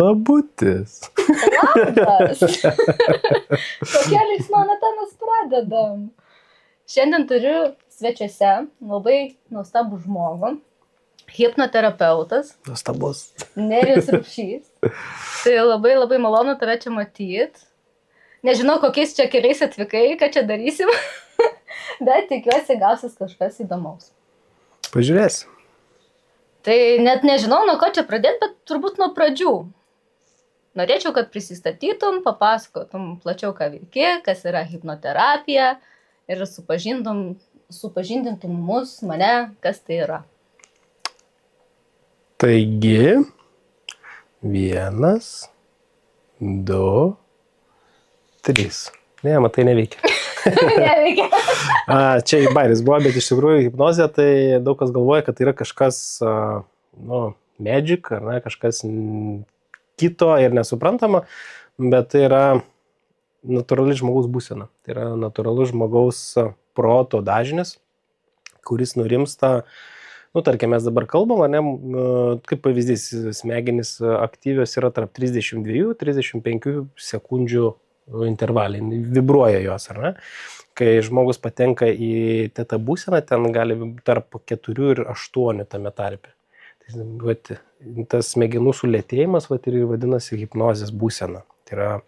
Labutis. Labas. Kokia linksma nata mes pradedam. Šiandien turiu svečiuose labai nuostabų žmogų. Hipnoterapeutas. Nuostabus. Nerijus Rupšys. Tai labai malonu tave čia matyt. Nežinau, kokiais čia keliais atvykai, ką čia darysim. Bet tikiuosi gausis kažkas įdomaus. Pažiūrėsim. Tai net nežinau, nuo ko čia pradėti, bet turbūt nuo pradžių. Norėčiau, kad prisistatytum, papasakotum plačiau, ką veiki, kas yra hipnoterapija ir supažindintum mane, kas tai yra. Taigi, 1, 2, 3. Ne, matai, neveikia. Neveikia. Čia bairis buvo, bet iš tikrųjų hipnozė, tai daug kas galvoja, kad tai yra kažkas, magic, ar ne, kažkas kito ir nesuprantama, bet tai yra natūrali žmogaus būsena. Tai yra natūralus žmogaus proto dažnis, kuris nurimsta. Tarkim, mes dabar kalbam, ne, kaip pavyzdys, smegenys aktyvios yra tarp 32-35 sekundžių intervalai, vibruoja jos, ar ne? Kai žmogus patenka į tetą būseną, ten gali tarp 4 ir 8 tame tarpe. Tai, tas smegenų sulėtėjimas ir vadinasi hipnozės būsena. Tai yra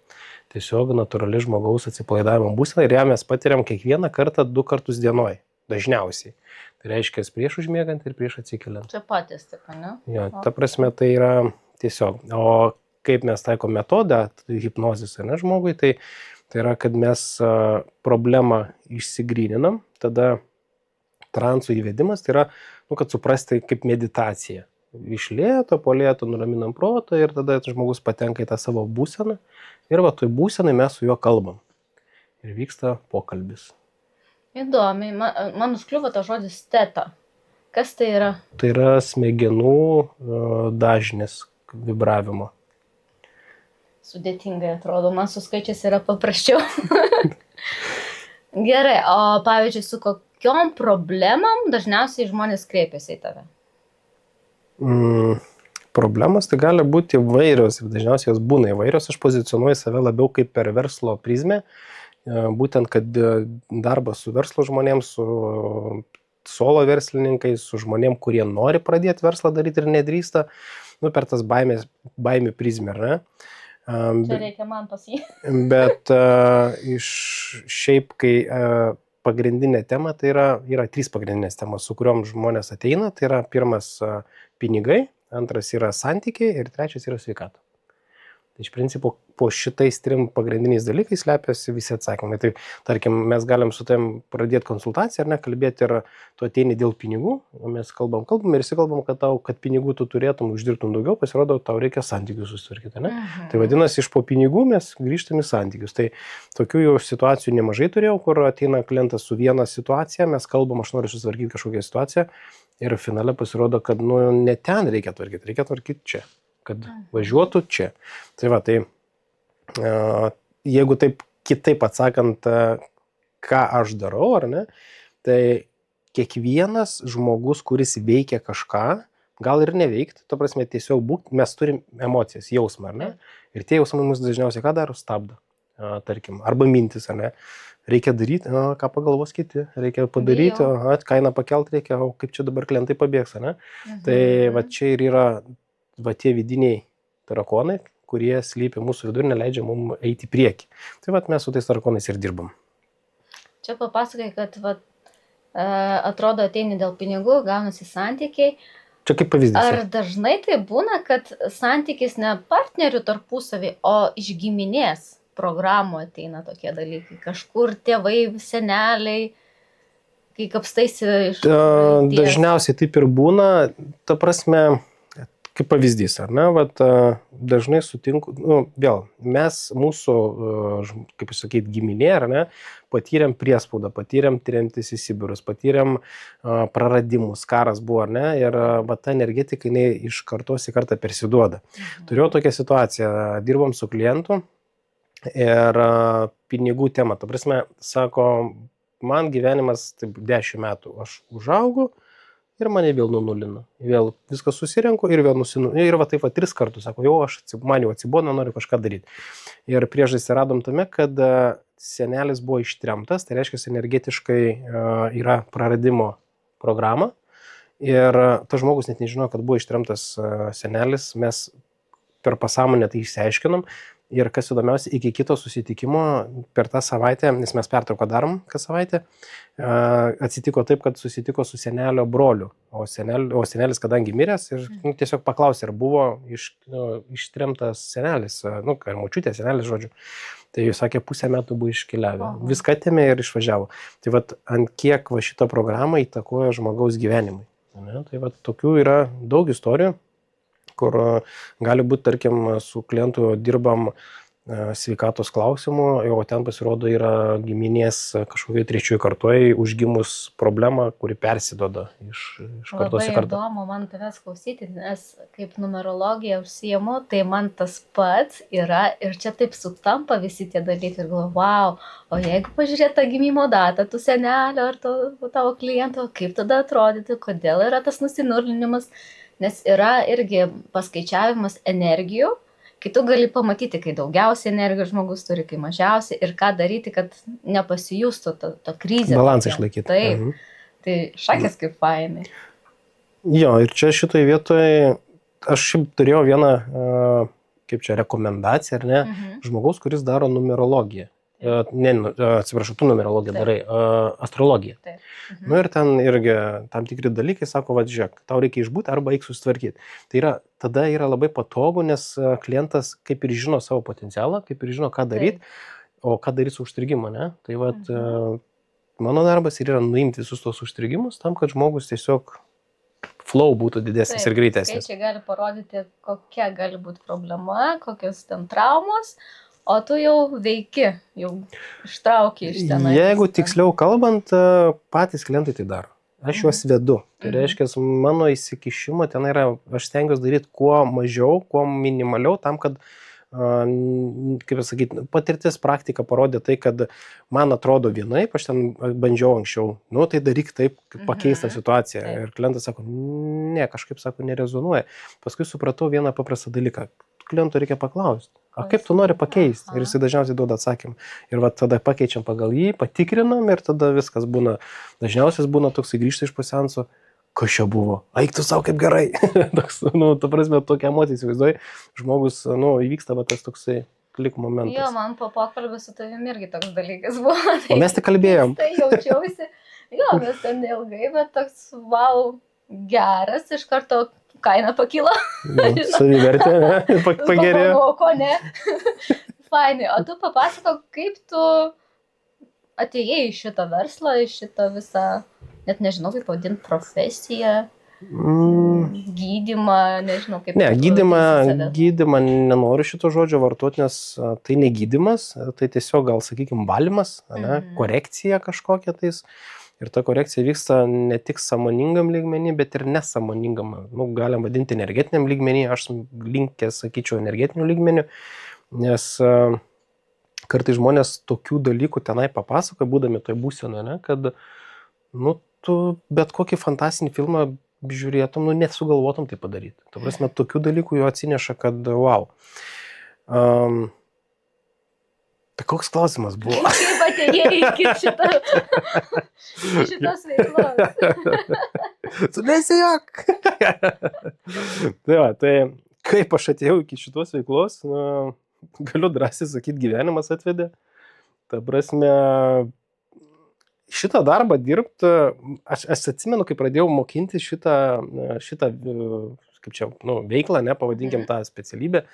tiesiog natūrali žmogaus atsipalaidavimo būsena ir ją mes patiriam kiekvieną kartą 2 kartus dienoj, dažniausiai. Tai reiškia prieš užmiegant ir prieš atsikeliant. Čia patys tik, ne? Jo, ta prasme tai yra tiesiog. O kaip mes taikom metodą hipnozės, ne, žmogui, tai yra, kad mes problemą išsigryninam, tada transų įvedimas, tai yra, kad suprasti kaip meditacija. Iš lėto, po lėto nuraminam protą ir tada žmogus patenka į tą savo būseną ir toj būsenai mes su juo kalbam. Ir vyksta pokalbis. Įdomiai, man užkliuvo tas žodis teta. Kas tai yra? Tai yra smegenų dažnis vibravimo. Sudėtingai atrodo, man su skaičiais yra paprasčiau. Gerai, o pavyzdžiui, su kokiom problemam dažniausiai žmonės kreipiasi į tave? Problemos tai gali būti įvairios ir dažniausiai jos būna įvairios. Aš pozicionuoju save labiau kaip per verslo prizmę. Būtent, kad darbas su verslo žmonėms, su solo verslininkais, su žmonėm, kurie nori pradėti verslą daryti ir nedrįsta, per tas baimių prizmę, ar ne? Čia reikia man pasakyti. Bet šiaip, kai pagrindinė tema, tai yra 3 pagrindinės temos, su kuriuom žmonės ateina. Tai yra pirmas pinigai, antras yra santykiai ir trečias yra sveikata. Tai iš principo po šitais 3 pagrindiniais dalykais slepiasi visi atsakymai. Tai tarkim, mes galim su tavim pradėti konsultaciją, ar ne, kalbėti, ir tu ateini dėl pinigų, mes kalbam ir įsikalbam, kad pinigų tu turėtum, uždirbtum daugiau, pasirodo, tau reikia santykius susitvarkyti, ne? Tai vadinasi, iš po pinigų mes grįžtam į santykius. Tai tokių jau situacijų nemažai turėjau, kur ateina klientas su viena situacija, mes kalbam, aš noriu susitvarkyti kažkokią situaciją ir finale pasirodo, kad ne ten reikia tvarkyti čia. Kad važiuotų čia. Tai jeigu taip kitaip atsakant, ką aš darau, ar ne, tai kiekvienas žmogus, kuris veikia kažką, gal ir neveikt, to prasme tiesiog mes turim emocijas, jausmą, ar ne, ir tie jausmai mus dažniausiai ką daro, stabdo, tarkim, arba mintis, ar ne, reikia daryti, ką pagalvos kiti, reikia padaryti, kainą pakelt reikia, o kaip čia dabar klientai pabėgs, ar ne, tai čia ir yra tie vidiniai tarakonai, kurie slypi mūsų vidų ir neleidžia mums eiti į priekį. Tai mes su tais tarakonais ir dirbam. Čia papasakai, kad atrodo ateini dėl pinigų, gaunasi santykiai. Čia kaip pavyzdys. Ar dažnai tai būna, kad santykis ne partnerių tarpusavį, o iš giminės programų ateina tokie dalykai? Kažkur tėvai, seneliai, kai kapstaisi iš... Dažniausiai taip ir būna, ta prasme... Kaip pavyzdys, ar ne, dažnai sutinku, vėl, mes mūsų, kaip sakyti, giminė, ar ne, patyrėm priespaudą, patyrėm tremtis į Sibirus, patyrėm praradimus, karas buvo, ar ne, ir ta energetika, jinai iš kartos į kartą persiduoda. Turėjau tokią situaciją, dirbom su klientu ir pinigų tema, ta prasme, sako, man gyvenimas taip 10 metų, aš užaugu ir mane vėl nunulina. Vėl viską susirenku ir vėl nusinulina. Ir va taip va 3 kartus, sako, jau man jau atsibodo, noriu kažką daryti. Ir priežastį radom tame, kad senelis buvo ištremtas, tai reiškia, energetiškai yra praradimo programa. Ir tas žmogus net nežinojo, kad buvo ištremtas senelis, mes per pasąmonę tai išsiaiškinom. Ir kas įdomiausia, iki kito susitikimo per tą savaitę, nes mes pertrauką darom kas savaitę, atsitiko taip, kad susitiko su senelio broliu. O senelis, kadangi miręs, ir tiesiog paklausė, ar buvo ištremtas senelis, ar močiutė senelis, žodžiu. Tai jis sakė, 1,5 metų buvo iškeliavę. Viską atėmė ir išvažiavo. Tai vat ant kiek va šitą programą įtakoja žmogaus gyvenimui. Ne? Tai vat tokių yra daug istorijų, kur gali būti, tarkim, su klientu dirbam sveikatos klausimų, o ten pasirodo yra giminės kažkokiai 3 kartoje užgimus problemą, kuri persidoda iš kartos į kartą. Labai įdomu man tavęs klausyti, nes kaip numerologija užsiimu, tai man tas pats yra ir čia taip sutampa visi tie dalykai ir galvoju, wow, o jeigu pažiūrėt tą gimimo datą, tu senelio ar tavo kliento, kaip tada atrodyti, kodėl yra tas nusinulinimas. Nes yra irgi paskaičiavimas energijų, kai tu gali pamatyti, kai daugiausiai energijos žmogus turi, kai mažiausiai ir ką daryti, kad nepasijustų ta krizė. Balansą išlaikyti. Taip, tai šakės kaip fainai. Jo, ir čia šitoje vietoje aš šiaip turėjau vieną, kaip čia, rekomendaciją, ar ne, žmogaus, kuris daro numerologiją. Atsiprašau, tu numerologiją darai, astrologiją. Taip. Nu ir ten irgi tam tikri dalykai, sako, va, žiūrėk, tau reikia išbūti arba eik susitvarkyti. Tai tada yra labai patogu, nes klientas kaip ir žino savo potencialą, kaip ir žino, ką daryti, o ką daryti su užstrigimu, ne? Tai va, mano darbas yra nuimti visus tos užstrigimus tam, kad žmogus tiesiog flow būtų didesnis ir greitesnis. Skaičiai gali parodyti, kokia gali būti problema, kokios ten traumos. O tu jau veiki, jau ištrauki iš ten. Jeigu tiksliau kalbant, patys klientai tai daro. Aš juos vedu. Tai reiškia, mano įsikišimo ten yra, aš stengiuosi daryti kuo mažiau, kuo minimaliau, tam, kad, kaip sakyti, patirtis praktika parodė tai, kad man atrodo vienaip, aš ten bandžiau anksčiau, tai daryk taip, pakeistą situaciją. Ir klientas sako, ne, kažkaip sako, nerezonuoja. Paskui supratau vieną paprastą dalyką. Klientų reikia paklausti. O kaip tu nori pakeisti? Ir jisai dažniausiai duoda atsakymą. Ir va tada pakeičiam pagal jį, patikrinam ir tada viskas būna. Dažniausiai būna toksai grįžta iš po seanso, kas čia buvo? Eik tu savo kaip gerai. Toks, ta prasme, tokia emocija įsivaizduoji. Žmogus, įvyksta va tas toksai klik momentas. Jo, man po pokalbio su tavimi irgi toks dalykas buvo. O mes tik kalbėjom. Tai jaučiausi. Jo, mes ten ilgai, bet toks, wow, geras, iš karto kaina pakilo. Savivertė, ne? Pagerėjo. O ko ne? Fainai. O tu papasakok, kaip tu atėjai į šitą verslą, į šitą visą, net nežinau, kaip pavadinti, profesiją, gydymą, nežinau, kaip. Ne, gydymą nenoriu šito žodžio vartoti, nes tai ne gydymas, tai tiesiog gal, sakykime, valymas, ne? Korekcija kažkokia tais. Ir ta korekcija vyksta ne tik sąmoningam lygmenį, bet ir nesąmoningam. Galim vadinti energetiniam lygmenį, aš linkęs, sakyčiau, energetiniu lygmeniu, nes kartais žmonės tokių dalykų tenai papasakoja, būdami toj būsenoje, ne, kad tu bet kokį fantastinį filmą žiūrėtum, nesugalvotum tai padaryti. Tuo prasme, tokių dalykų jo atsineša, kad wow. Tai koks klausimas buvo? Kaip atėjai iki šitos veiklos? Tu nesijok! Tai kaip aš atėjau iki šitos veiklos, galiu drąsiai sakyti, gyvenimas atvedė. Ta prasme, šitą darbą dirbti, aš atsimenu, kai pradėjau mokinti šitą kaip čia, veiklą, ne, pavadinkim tą specialybę.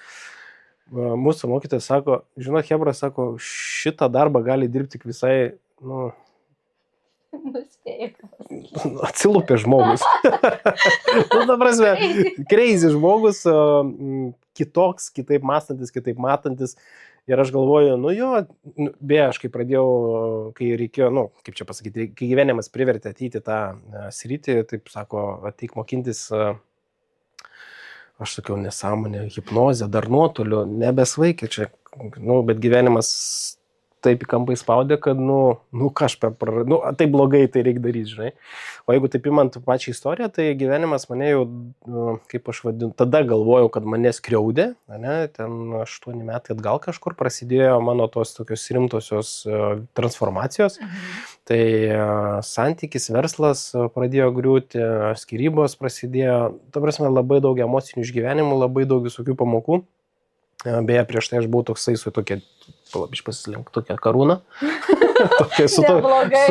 Mūsų mokytojas sako, žinot, Hebra, sako, šitą darbą gali dirbti tik visai, atsilupė žmogus. Ta prasme, crazy žmogus, kitoks, kitaip mąstantis, kitaip matantis. Ir aš galvoju, beje, aš kai pradėjau, kai reikėjo, kaip čia pasakyti, kai gyvenimas privertė ateiti tą sritį, taip sako, ateik mokintis. Aš sakiau, nesąmonė, hipnozė, dar nuotoliu, nebesvaikia čia, bet gyvenimas taip į kampą įspaudė, kad, ką aš tai blogai, tai reikia daryti, žinai. O jeigu taip imant pačią istoriją, tai gyvenimas mane jau, kaip aš vadinu, tada galvojau, kad mane skriaudė, ne, ten 8 metai atgal kažkur prasidėjo mano tos tokios rimtosios transformacijos. Tai santykis, verslas pradėjo griūti, skyrybos prasidėjo, ta prasme, labai daug emocinių išgyvenimų, labai daug visokių pamokų. Beje, prieš tai aš buvau toksai su tokia, palabiš pasislink, tokia karūna, su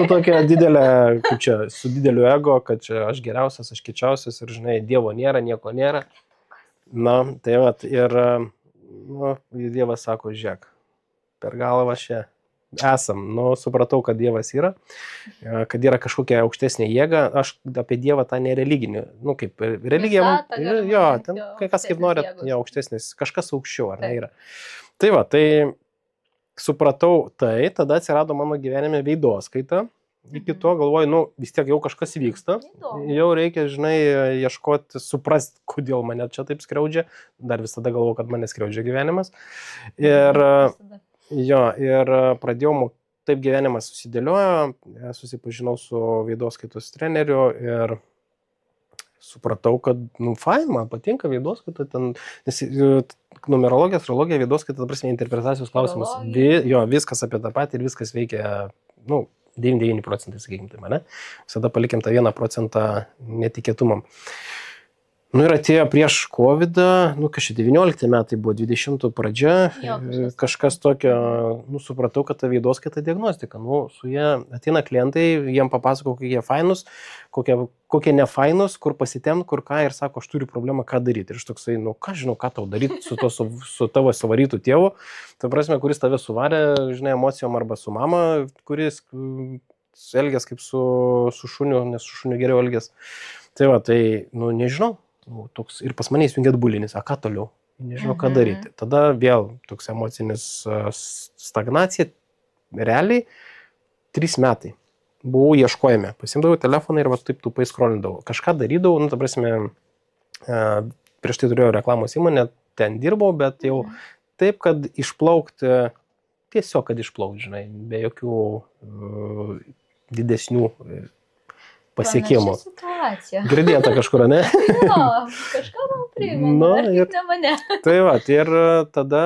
tokia didelė, kaip čia, su dideliu ego, kad čia aš geriausias, aš kiečiausias ir, žinai, Dievo nėra, nieko nėra. Na, tai vat, ir Dievas sako, žiūrėk, per galvą čia esam, supratau, kad Dievas yra, kad yra kažkokia aukštesnė jėga, aš apie Dievą tą nereliginį, kaip religija, jo, ten kai kas kaip nori, jo, aukštesnis, kažkas aukščiau, ar ne yra. Tai va, tai supratau tai, tada atsirado mano gyvenime veidoskaita, iki to galvoju, vis tiek jau kažkas vyksta, jau reikia, žinai, ieškoti, suprasti, kodėl mane čia taip skriaudžia, dar visada galvoju, kad mane skriaudžia gyvenimas. Ir pradėjau, taip gyvenimas susidėliojo, susipažinau su veidoskaitos treneriu ir supratau, kad, fain, man patinka veidoskaita, nes numerologija, astrologija, veidoskaita, ta prasme, interpretacijos klausimas, viskas apie tą patį ir viskas veikia, 99%, sakykime, tai mane, visada palikim tą 1% netikėtumam. Ir atėjo prieš COVID-ą, 19 metai buvo, 20 pradžia, kažkas tokio, supratau, kad ta veidoskaita diagnostika, su jie ateina klientai, jiem papasako, kokie jie fainus, kokie nefainus, kur pasitemti, kur ką, ir sako, aš turiu problemą, ką daryti. Ir aš toksai, ką žinau, ką tau daryti su tavo suvarytų tėvu, tai prasme, kuris tave suvarė, žinai, emocijom arba su mama, kuris elgės kaip su šuniu, nes su šuniu geriau elgės. Tai va, tai, nežinau. Toks, ir pas mane įsijungė atbulinis, ką toliau, nežinau, ką daryti. Tada vėl toks emocinis stagnacija, realiai 3 metai. Buvau ieškojime, pasimdavau telefoną ir taip tupai skrolindavau. Kažką darydavau, ta prasme, prieš tai turėjau reklamos įmonę, ten dirbau, bet jau taip, kad išplaukti, tiesiog, kad išplaukti, žinai, be jokių didesnių pasiekimų. Girdėta kažkur, ne? Jo, kažką man priima, ir ne mane. Tai va, ir tada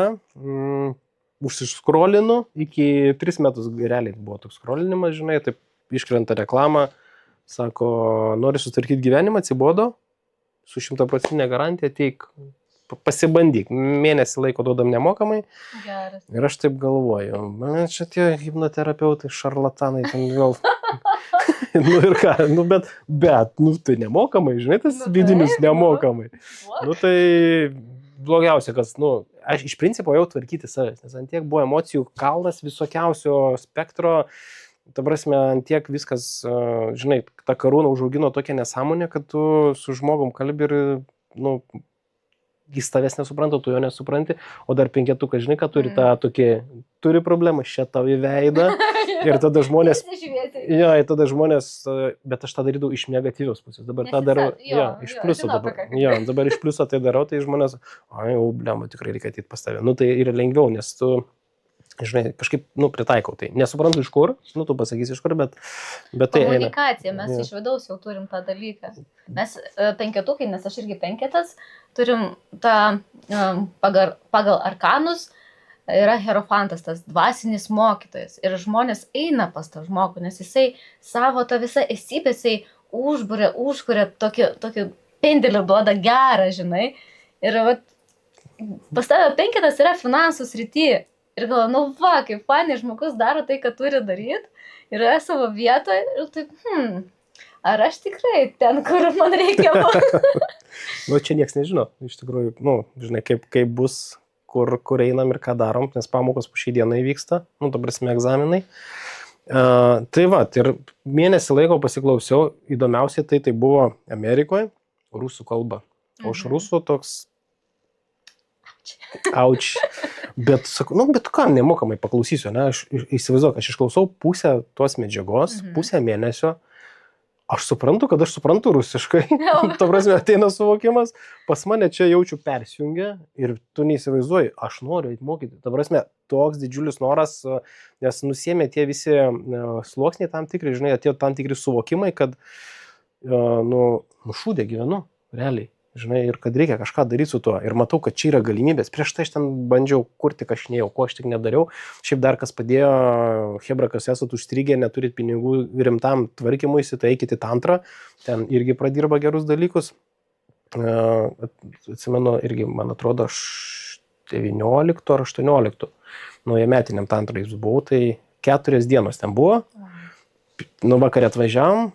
užsiskrolinu, iki 3 metus realiai buvo toks skrolinimas, žinai, taip iškrenta reklama, sako, nori sutvarkyti gyvenimą, atsibodo, su 100% garantija, ateik, pasibandyk, mėnesį laiko duodam nemokamai. Geras. Ir aš taip galvoju, čia tie hipnoterapeutai, šarlatanai, ten vėl... ir ką, bet, tai nemokamai, žinai, tas vidinis nemokamai. Tai blogiausia, kas, aš iš principo jau tvarkyti savęs, nes ant tiek buvo emocijų kalnas visokiausio spektro, ta prasme, ant tiek viskas, žinai, ta karūna užaugino tokią nesąmonę, kad tu su žmogum kalbi ir, jis tavęs nesupranta, tu jo nesupranti, o dar 5, žinai, kad turi tą tokį, turi problemą, šią tau į veidą. Ir tada žmonės, bet aš tą darydavau iš negatyvios pusės, dabar tą darau, iš pliuso dabar, dabar iš pliuso tai darau, tai žmonės, blema, tikrai reikia ateit pas tave, tai yra lengviau, nes tu, žinai, kažkaip, pritaikau, tai nesuprantu iš kur, tu pasakysi iš kur, bet tai eina. Komunikacija, mes iš vidaus jau turim tą dalyką, mes 5, nes aš irgi 5, turim tą pagal arkanus, yra hierofantas, tas dvasinis mokytojas. Ir žmonės eina pas tą žmogų, nes jisai savo tą visą esybę, jisai užkuria tokį pendelį duoda gerą, žinai. Ir pas tave 5 yra finansų srityje. Ir galvoju, kaip fani žmogus daro tai, ką turi daryti. Ir yra savo vietoje. Ir taip, ar aš tikrai ten, kur man reikia? Čia nieks nežino. Iš tikrųjų, žinai, kaip bus, kur einam ir ką darom, nes pamokos po šį dieną įvyksta, ta prasme, egzaminai. Tai va, ir mėnesį laiko pasiklausiau, įdomiausiai tai buvo Amerikoje, rusų kalba. O iš rusų toks... Auč. Bet sakau, bet ką, nemokamai paklausysiu, ne? Aš įsivaizduoju, aš išklausau pusę tos medžiagos, pusę mėnesio, aš suprantu, kad aš suprantu rusiškai. Ta prasme, ateina suvokimas, pas mane čia jaučiu persijungę ir tu neįsivaizduoji, aš noriu eiti mokyti. Ta prasme, toks didžiulis noras, nes nusėmė tie visi sluoksniai tam tikri, žinai, atėjo tam tikri suvokimai, kad šūdė gyvenu, realiai. Žinai, ir kad reikia kažką daryti su tuo. Ir matau, kad čia yra galimybės. Prieš tai aš ten bandžiau kurti kažnėjau, ko aš tik nedariau. Šiaip dar kas padėjo, hebra, kas esat užstrigę, neturit pinigų rimtam tvarkymuisi, tai eikite į tantrą. Ten irgi pradirba gerus dalykus. Atsimenu, irgi, man atrodo, 19 ar 18 naujametiniam tantrai buvau, tai 4 dienos ten buvo. Nu vakarė atvažiavam,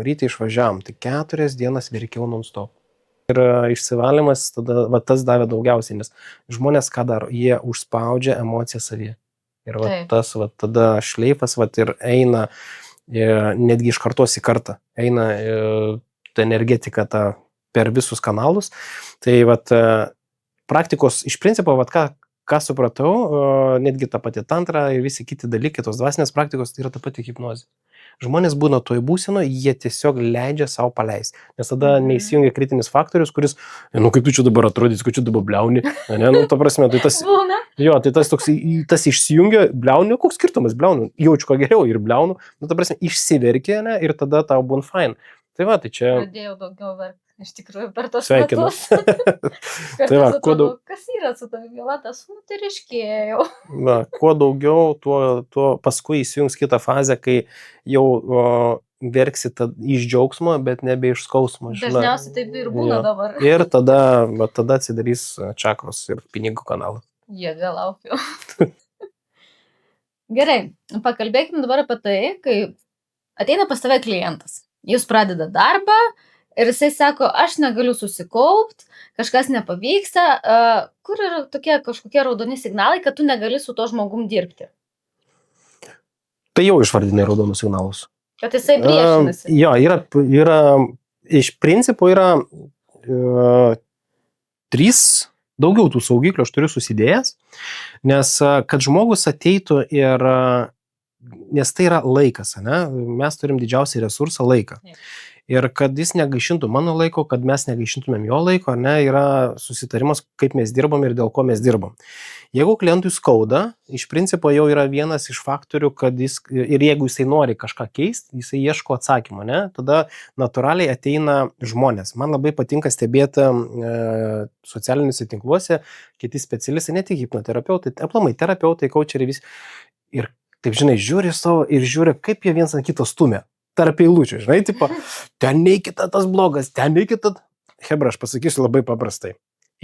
ryte išvažiavam, tai 4 dienas verkiau non-stop. Ir išsivalymas tada, va, tas davė daugiausiai, nes žmonės ką daro, jie užspaudžia emociją savyje. Ir va, tas va, tada šleifas va, ir eina, netgi iš kartos į kartą, eina ta energetika ta, per visus kanalus. Tai va, praktikos iš principo, va, ką supratau, netgi ta pati tantra ir visi kiti dalykai, tos dvasinės praktikos, tai yra ta pati hipnozė. Žmonės būna toj būsenoje, jie tiesiog leidžia savo paleisti. Nes tada neįsijungia kritinis faktorius, kuris, kaip tu čia dabar atrodys, kad čia dabar bliauni. Ne, ta prasme, tai tas, tai tas toks, tas išsijungia, bliauni, koks skirtumas, bliauni, jaučiu ko geriau ir bliaunu, ta prasme, išsiverkė, ne, ir tada tau būn fine. Tai va, tai čia... Pradėjau daugiau verkti, iš tikrųjų, per tos Sveikinu. metus. Tai va, Kas yra su tavimi, Vilatas, tai ryškėjau. Va, kuo daugiau, tuo paskui įsijungs kitą fazę, kai jau verksi iš džiaugsmo, bet nebe iš skausmo. Dažniausiai taip ir būna dabar. Ir tada atsidarys čakros ir pinigų kanalą. Jėga laukiu. Gerai, pakalbėkime dabar apie tai, kai ateina pas tave klientas. Jūs pradeda darbą ir jisai sako, aš negaliu susikaupti, kažkas nepavyksta. Kur yra tokie kažkokie raudoni signalai, kad tu negali su to žmogum dirbti? Tai jau išvardinai raudonus signalus. Kad jisai priešinasi. Jo, yra, iš principo yra 3, daugiau tų saugiklių aš turiu susidėjęs, nes kad žmogus ateitų ir... Nes tai yra laikas, ne? Mes turim didžiausią resursą laiką. Ir kad jis negaišintų mano laiko, kad mes negaišintumėm jo laiko, ne, yra susitarimas, kaip mes dirbam ir dėl ko mes dirbam. Jeigu klientui skauda, iš principo jau yra vienas iš faktorių, kad jis, ir jeigu jisai nori kažką keisti, jisai ieško atsakymą, ne, tada natūraliai ateina žmonės. Man labai patinka stebėti socialiniuose tinkluose, kiti specialistai, ne tik hipnoterapeutai, aplamai terapeutai, coacheriai visi. Ir taip, žinai, žiūri savo ir žiūri, kaip jie vienas ant kito stumia. Tarp eilučių, žinai, tipo, ten neikite tas blogas, ten neikite. Hebra, aš pasakysiu labai paprastai.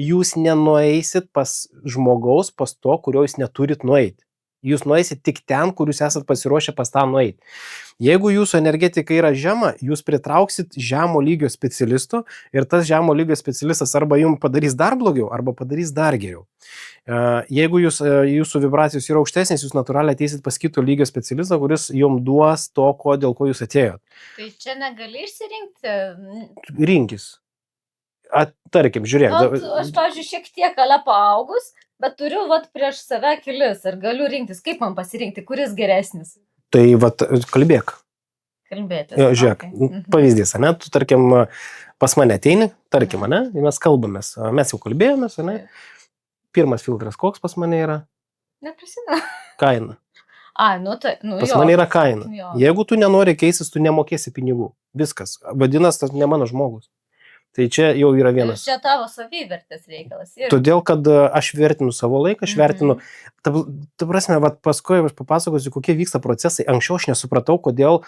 Jūs nenueisit pas žmogaus, pas to, kurio jūs neturit nueiti. Jūs nueisit tik ten, kur jūs esat pasiruošę pas tą nueiti. Jeigu jūsų energetika yra žema, jūs pritrauksit žemo lygio specialistų ir tas žemo lygio specialistas arba jums padarys dar blogiau, arba padarys dar geriau. Jeigu jūsų vibracijos yra aukštesnės, jūs natūraliai ateisit pas kito lygio specialistą, kuris jums duos to, dėl ko jūs atėjot. Tai čia negali išsirinkti? Rinkis. Tarkim, žiūrėk. Aš, pavyzdžiui, šiek tiek ale paaugus, bet turiu prieš save kelis ir galiu rinktis. Kaip man pasirinkti, kuris geresnis? Tai kalbėk. Kalbėtis. Žiūrėk, pavyzdys, ne? Tu, tarkim, pas mane ateini, tarkim, ne? Mes kalbamės, mes jau kalbėjomės, ne? Pirmas filtras, koks pas mane yra? Neprisimenu. Kaina. Pas jo. mane yra kaina. Jo. Jeigu tu nenori keistis, tu nemokėsi pinigų. Viskas. Vadinasi, tas ne mano žmogus. Tai čia jau yra vienas. Čia tavo savivertės reikalas. Todėl, kad aš vertinu savo laiką, aš vertinu, ta prasme, paskui aš papasakosiu, kokie vyksta procesai. Anksčiau aš nesupratau, kodėl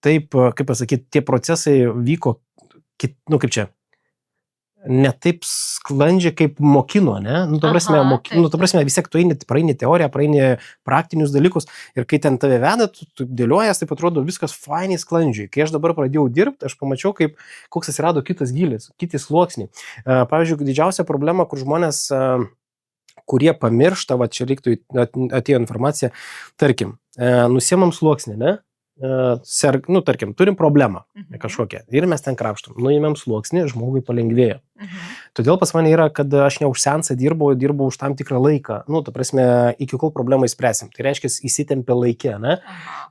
taip, kaip pasakyti, tie procesai vyko, kaip čia, ne taip sklandžiai, kaip mokino, ne? Ta prasme, vis tiek tu praeini teoriją, praeini praktinius dalykus ir kai ten tave veda, tu dėliojas, taip atrodo viskas fainiai sklandžiai. Kai aš dabar pradėjau dirbti, aš pamačiau, koks atsirado kitas gilis, kiti sluoksniai. Pavyzdžiui, didžiausia problema, kur žmonės, kurie pamiršta, čia reiktų atėjo informacija, tarkim, nusiemam sluoksnį, ne? tarkim, turim problemą kažkokią ir mes ten krapštom, nuėmėm sluoksnį, žmogui palengvėjo. Todėl pas mane yra, kad aš ne už seansą dirbau už tam tikrą laiką, ta prasme, iki kol problemą įspręsim. Tai reiškia, įsitempia laikė, ne?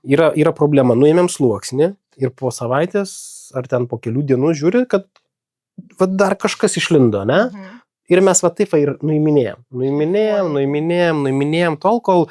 Yra problema, nuėmėm sluoksnį ir po savaitės ar ten po kelių dienų žiūri, kad dar kažkas išlindo, ne? Ir mes taip ir nuiminėjom tol, kol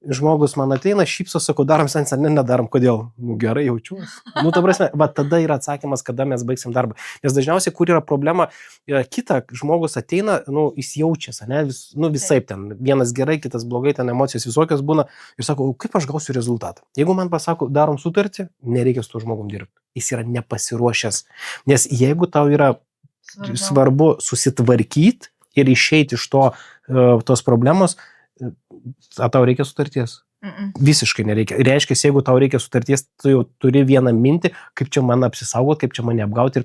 žmogus man ateina, šypso, sako, darom sensą, nedarom, kodėl? Gerai jaučiuosi. Ta prasme, tada yra atsakymas, kada mes baigsim darbą. Nes dažniausiai, kur yra problema, kita žmogus ateina, jis jaučiasi, ne, visaip ten, vienas gerai, kitas blogai, ten emocijos visokios būna ir sako, kaip aš gausiu rezultatą. Jeigu man pasako, darom sutartį, nereikia su tuo žmogum dirbti. Jis yra nepasiruošęs. Nes jeigu tau yra svarbu susitvarkyti ir išeiti iš tos problemos, tau reikia sutarties? Visiškai nereikia. Reiškia, jeigu tau reikia sutarties, tu jau turi vieną mintį, kaip čia man apsisaugoti, kaip čia mane apgauti ir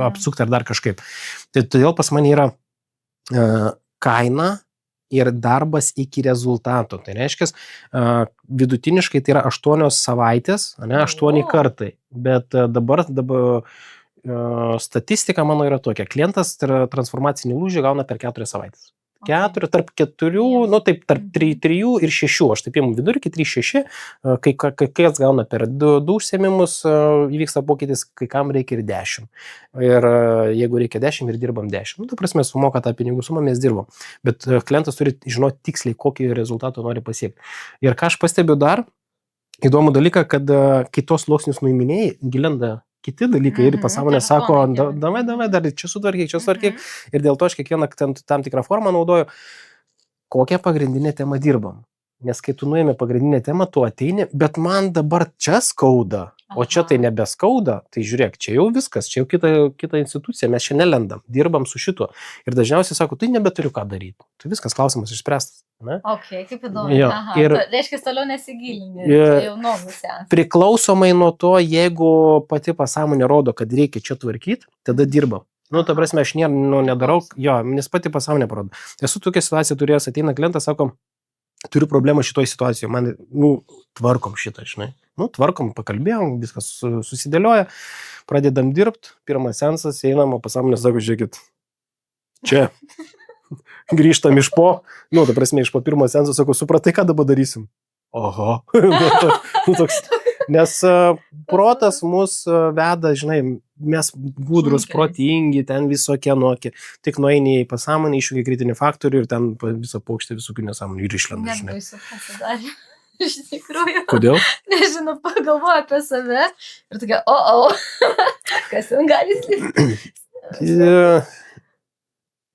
apsukti ar dar kažkaip. Tai todėl pas mane yra kaina ir darbas iki rezultato. Tai reiškia, vidutiniškai tai yra 8 savaitės, 8 kartai. Bet dabar statistika mano yra tokia. Klientas transformacinį lūžį gauna per 4 savaitės. Tarp 4, tarp 3 ir 6, aš taip imu vidurkį, 3-6, kai kas gauna per 2 užsiėmimus, įvyksta pokytis, kai kam reikia ir 10. Ir jeigu reikia 10 ir dirbam 10, ta prasme, sumoka tą pinigų sumą, mes dirbam. Bet klientas turi žinoti tiksliai, kokį rezultatą nori pasiekti. Ir ką aš pastebiu dar, įdomų dalyką, kad kai tos sluoksnius nuiminėjai, gilenda kiti dalykai ir pasąmonė sako, davai, dar čia sutvarkyk. Ir dėl to aš kiekvieną tam tikrą formą naudoju, kokią pagrindinę temą dirbam. Nes kai tu nuėmė pagrindinę temą, tu ateini, bet man dabar čia skauda, o čia tai nebeskauda, tai žiūrėk, čia jau viskas, čia jau kita institucija, mes čia nelendam, dirbam su šituo. Ir dažniausiai sako, tai nebeturiu ką daryti. Tai viskas, klausimas išspręstas. Ne? Ok, kaip įdomu. Ir reiškia, toliau nesigilinti. Jau nuomusia. Priklausomai nuo to, jeigu pati pasąmonė rodo, kad reikia čia tvarkyti, tada dirbam. Ta prasme, aš nedarau, nes pati pasąmonė parodo. Esu tokia situacija turėjęs, ateina klientas, sako, turiu problemą šitoj situacijoje, man, tvarkom šitą, žinai. Tvarkom, pakalbėjom, viskas susidėlioja, pradedam dirbti, pirmas seansas, einam, o pasąmonė sako, žiūrėkit, čia. Grįžtam iš ta prasme, iš po pirmo seanso, sako, supratai, ką dabar darysim? Oho. Nes protas mus veda, žinai, mes gudrus, protingi, ten visokie nuokie. Tik nueini į pasąmonę, iššūkį kritinį faktorių ir ten visą paukštį visokių nesąmonių ir išlenda, žinai. Nebaisu pasidarė. Iš tikrųjų. Kodėl? Nežinau, pagalvoju apie save ir tokia, kas ten gali slėpti?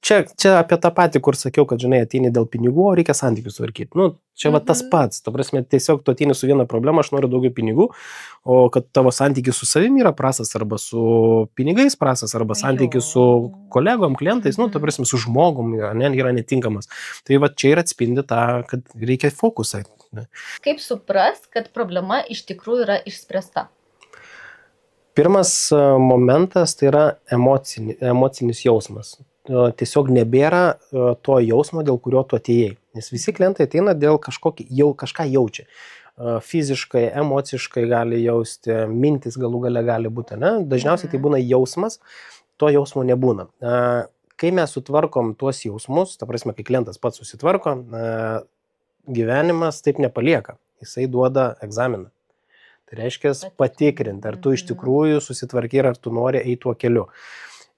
Čia apie tą patį, kur sakiau, kad, žinai, ateini dėl pinigų, o reikia santykius tvarkyti. Čia tas pats. Ta prasme, tiesiog tu ateini su viena problema, aš noriu daugiau pinigų, o kad tavo santykis su savimi yra prastas, arba su pinigais prastas, arba santykis su kolegom, klientais, ta prasme, su žmogum yra netinkamas. Tai čia ir atspindi tą, kad reikia fokusą. Kaip suprast, kad problema iš tikrųjų yra išspręsta? Pirmas momentas tai yra emocinis jausmas. Tiesiog nebėra to jausmo, dėl kurio tu atėjai. Nes visi klientai ateina dėl kažką jaučia. Fiziškai, emociškai gali jausti, mintis galų gale gali būti, ne? Dažniausiai tai būna jausmas, to jausmo nebūna. Kai mes sutvarkom tuos jausmus, ta prasme, kai klientas pats susitvarko, gyvenimas taip nepalieka. Jisai duoda egzaminą. Tai reiškia patikrinti, ar tu iš tikrųjų susitvarkai, ar tu nori eiti tuo keliu.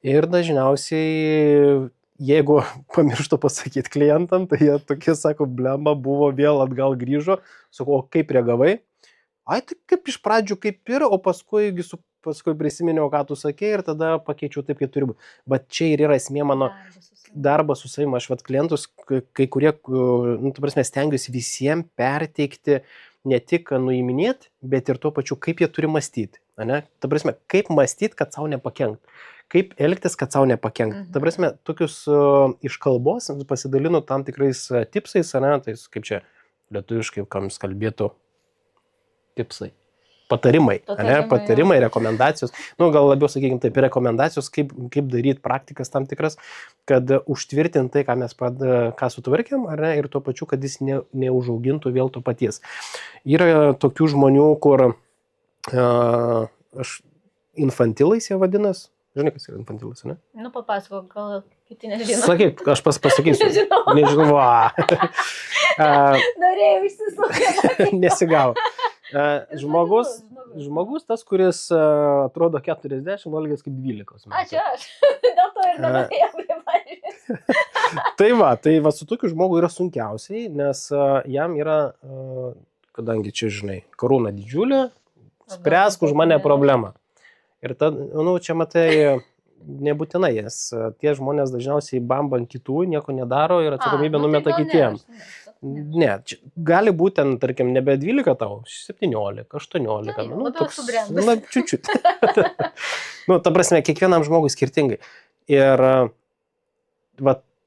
Ir dažniausiai, jeigu pamirštu pasakyti klientam, tai jie tokie sako, blemba, buvo vėl atgal grįžo, sako, o kaip reagavai? Tai kaip iš pradžių kaip ir, o paskui prisiminiau, ką tu sakei ir tada pakeičiau taip, kaip turi būti. Bet čia ir yra esmė mano darbas su savimi. Aš klientus, kai kurie, ta prasme, stengiuosi visiems perteikti ne tik nuiminėti, bet ir tuo pačiu, kaip jie turi mąstyti. Ta prasme, kaip mąstyti, kad savo nepakenkt. Kaip elgtis, kad savo nepakenkt. Ta prasme, tokius iš kalbos pasidalinu tam tikrais tipsais, tai kaip čia lietuviškai, kam kalbėtų tipsai. patarimai, patarimai, rekomendacijos, gal labiau, sakykime, taip, rekomendacijos, kaip daryti praktikas tam tikras, kad užtvirtinti tai, ką sutvarkėm, ir tuo pačiu, kad jis neužaugintų vėl to paties. Yra tokių žmonių, kur infantilais jie vadinas. Žinai, kas yra infantilas, ne? Papasakok, gal kiti nežino. Sakyk, aš pasakysiu. Nežinau. Nežinau. Norėjau išsisukti. Nesigavo. Žmogus tas, kuris atrodo 40, olgės kaip 12 metų. Ačiū aš. Dėl to ir norėjau pripažinti. Tai va su tokiu žmogu yra sunkiausiai, nes jam yra, kadangi čia, žinai, karūna didžiulė, spręsk už mane problemą. Ir čia matai, nebūtinai, nes tie žmonės dažniausiai bamba ant kitų, nieko nedaro ir atsakomybę numeta kitiems. Ne, gali būti ten, tarkim, nebe 12 tau, 17, 18. Toks subrendęs. Čiučiut. Ta prasme, kiekvienam žmogui skirtingai. Ir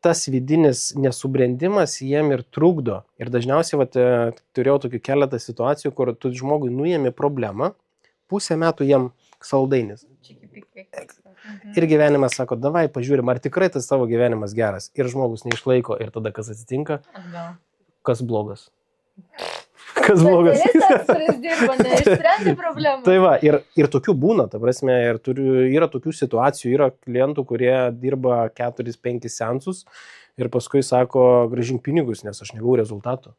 tas vidinis nesubrendimas jiem ir trukdo. Ir dažniausiai turėjau tokių keletą situacijų, kur tu žmogui nuėmė problemą, pusę metų jam saldainis. Ir gyvenimas sako, davai pažiūrim, ar tikrai tas tavo gyvenimas geras. Ir žmogus neišlaiko. Ir tada kas atsitinka? Kas blogas? Kas blogas? Kuris dirba, neišsprendė problemą. Tai va, ir tokių būna, ta prasme, yra tokių situacijų, yra klientų, kurie dirba 4-5 seansus ir paskui sako, grąžink pinigus, nes aš negavau rezultatų.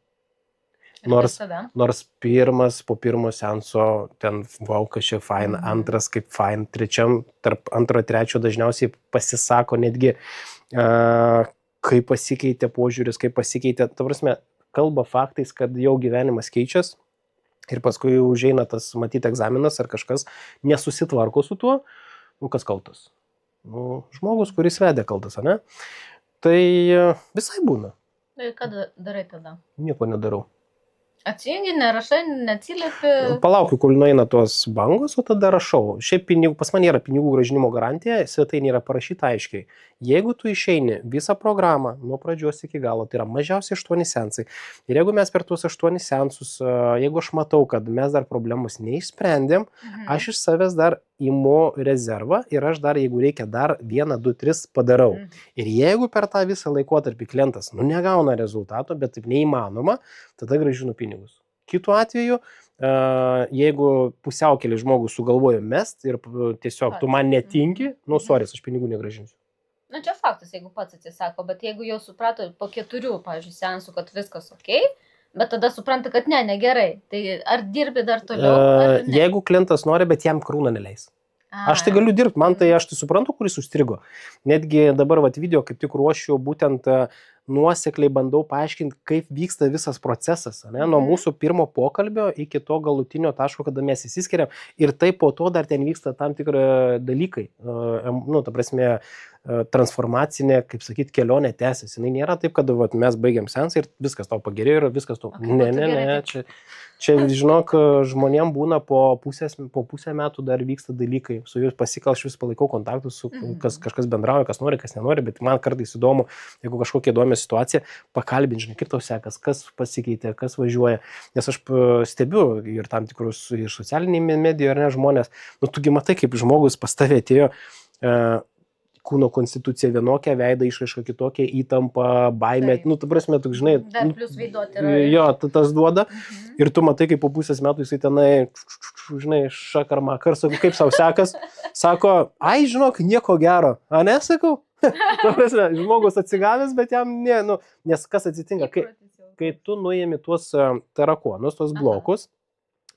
Nors po pirmo seanso ten, kas čia fain, antras kaip fain, trečiam, tarp antro ir trečio dažniausiai pasisako netgi, kaip pasikeitė požiūris, kaip pasikeitė, ta prasme, kalba faktais, kad jau gyvenimas keičias ir paskui užeina tas, matyti, egzaminas ar kažkas nesusitvarko su tuo, kas kaltas. Žmogus, kuris vedė kaltas, ne? Tai visai būna. Tai ką darai tada? Nieko nedarau. Atsijungi, nerašai, neatsiliepi. Palaukiu, kol nueina tos bangos, o tada rašau. Šiaip pas man yra pinigų grąžinimo garantija, svetainė yra parašyta aiškiai. Jeigu tu išeini visą programą nuo pradžios iki galo, tai yra mažiausiai 8 seansai. Ir jeigu mes per tuos 8 seansus, jeigu aš matau, kad mes dar problemos neišsprendėm, aš iš savęs dar imu rezervą ir aš dar, jeigu reikia, dar 1, 2, 3 padarau. Ir jeigu per tą visą laikotarpį klientas negauna rezultato, bet taip neįmanoma, tada grąžinu pinigus. Kitu atveju, jeigu pusiaukelį žmogus sugalvojo mest ir tiesiog tu man netinki, sorry, aš pinigų negrąžinsiu. Čia faktas, jeigu pats atsisako, bet jeigu jau suprato po 4, pavyzdžiui, seansų, kad viskas okei, bet tada supranta, kad negerai, tai ar dirbi dar toliau, ar ne? Jeigu klientas nori, bet jam krūna neleis. Aš tai galiu dirbti, aš tai suprantu, kuris užstrigo. Netgi dabar video kaip tik ruošiu, būtent nuosekliai bandau paaiškinti, kaip vyksta visas procesas, nuo mūsų pirmo pokalbio iki to galutinio taško, kada mes įsiskiriam. Ir tai po to dar ten vyksta tam tikrai dalykai. Ta prasme, transformacinė, kaip sakyti, kelionė tęsiasi. Jis nėra taip, kad mes baigiam seansą ir viskas tau pagerėjo ir viskas tau. Ne. Čia, žinok, žmonėm būna po pusę metų dar vyksta dalykai. Su jais pasikal, aš vis palaikau kontaktus, su kažkas bendrauja, kas nori, kas nenori, bet man kartais įdomu, jeigu kažkokia įdomi situacija, pakalbinti, žinai, kaip tau sekas, kas pasikeitė, kas važiuoja. Nes aš stebiu ir tam tikrus ir socialiniai medijai, ar ne, žmonės, tugi matai, kaip žmogus pas tave atėjo, kūno konstitucija vienokia, veido išraiška kitokia, įtampa, baimė, ta prasme, tu žinai, dar plus veidoti yra. Jo, tas duoda. Ir tu matai, kaip po pusės metų jisai tenai, žinai, šakarmakar, sakau, kaip savo sekas, sako, ai, žinok, nieko gero, a ne, sakau. Ta prasme, žmogus atsigavęs, bet jam ne, nes kas atsitinka, kai tu nuėmi tuos tarakonus, tuos blokus,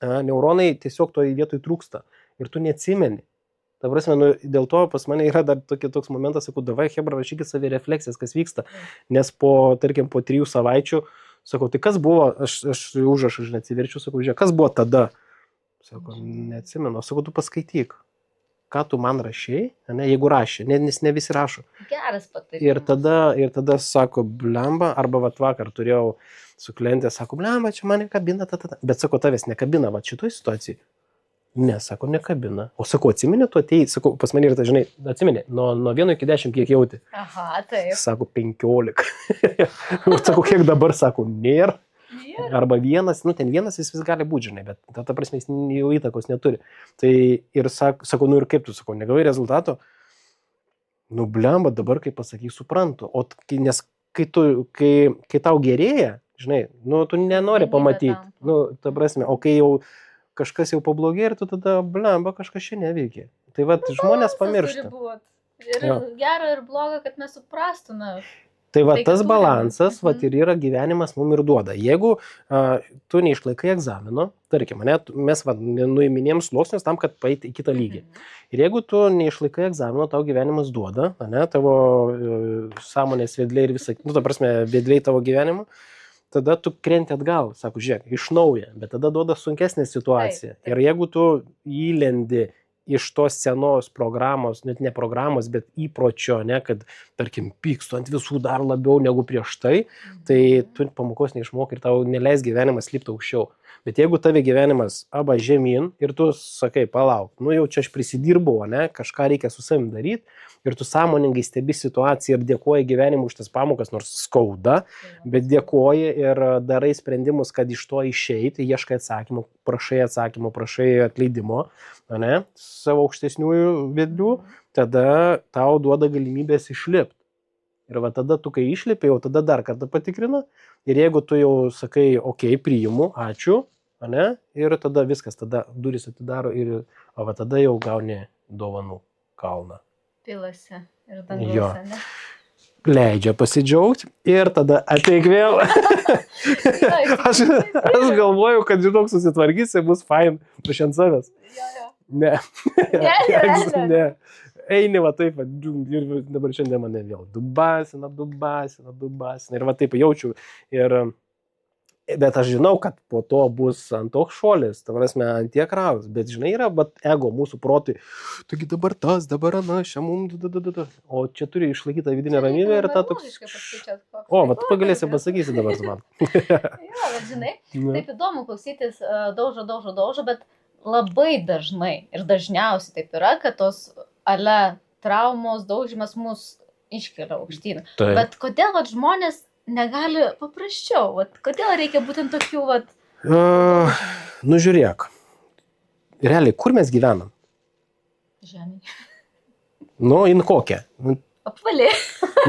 neuronai tiesiog toje vietoje trūksta ir tu neatsimeni. Ta prasme, dėl to pas mane yra dar toks momentas, sakau, davai, hebra, rašykit savirefleksijas, kas vyksta, nes tarkim, po 3 savaičių, sakau, tai kas buvo, aš užrašą, neatsiverčiu, sakau, žiūrėk, kas buvo tada? Sakau, neatsimenu, sakau, tu paskaityk, ką tu man rašėjai, jeigu rašė, nes ne visi rašo. Geras patarimas. Ir tada sako, blemba, arba vakar turėjau su klientė, sako, blemba, čia mane kabina, bet sako, tavęs nekabina, šitoj situacijai. Ne, sako, nekabina. O sako, atsimeni, tu atėjai, sako, pas mane ir tai, žinai, atsimeni, nuo 1 iki 10 kiek jauti. Aha, taip. Sako, 15. Sako, kiek dabar, sako, nėra. arba vienas, ten vienas jis vis gali būti, žinai, bet ta prasme jis jau įtakos neturi. Tai ir sakau, ir kaip tu sakau, negavai rezultato, blemba, dabar kaip pasakyk, suprantu. Nes kai tau gerėja, žinai, tu nenori pamatyti, ta prasme, o kai jau kažkas jau pablogė ir tu tada, blemba, kažkas čia neveikia. Tai žmonės pamiršta. Ir gera ir bloga, kad mes suprastume. Tai tas balansas, ir yra gyvenimas mums ir duoda. Jeigu tu neišlaikai egzamino, tarkim, mes nuiminėjom sluoksnius tam, kad paeiti į kitą lygį. Ir jeigu tu neišlaikai egzamino, tau gyvenimas duoda, tavo sąmonės vedliai ir visą, ta prasme, vedliai tavo gyvenimo, tada tu krenti atgal, sako, žiūrėk, iš naujo, bet tada duoda sunkesnė situacija. Ir jeigu tu įlendi iš tos senos programos, net ne programos, bet įpročio, kad, tarkim, pykstu ant visų dar labiau negu prieš tai tu pamokos neišmokai ir tau neleis gyvenimas lipti aukščiau. Bet jeigu tave gyvenimas arba žemyn ir tu sakai, palauk, jau čia aš prisidirbau, kažką reikia su savim daryti, ir tu sąmoningai stebi situaciją ir dėkoji gyvenimui už tas pamokas, nors skauda, bet dėkoji ir darai sprendimus, kad iš to išeiti, ieškai atsakymų, prašai atleidimo, savo aukštesniųjų vedlių, tada tau duoda galimybės išlipti. Ir tada tu, kai išlipi, jau tada dar kartą patikrina, ir jeigu tu jau sakai, okei, priimu, ačiū, ir tada viskas, tada durys atidaro ir tada jau gauni dovanų kalną. Pilasi ir danguose, ne? Leidžia pasidžiaugti ir tada ateik vėl. Aš galvoju, kad susitvarkysi, bus fain, tu šiandien savęs. Ne. Eini taip, ir dabar šiandien mane vėl dubasina, ir taip jaučiu. Bet aš žinau, kad po to bus ant toks šuolis, ta prasme, ant tiek raus, bet žinai, yra ego mūsų protui, taigi dabar tas, dabar šiam o čia turi išlaikyti tą vidinę ramybę ir tą toks... O, tu pagalėsi pasakysi dabar su man. Jo, bet žinai, taip įdomu klausytis daužo, bet labai dažnai ir dažniausiai taip yra, kad tos traumos, daužimas mus iškelia aukštyn. Bet kodėl žmonės negali paprasčiau? Kodėl reikia būtent tokių Žiūrėk. Realiai, kur mes gyvenam? Žemėje. In kokią? Apvalė.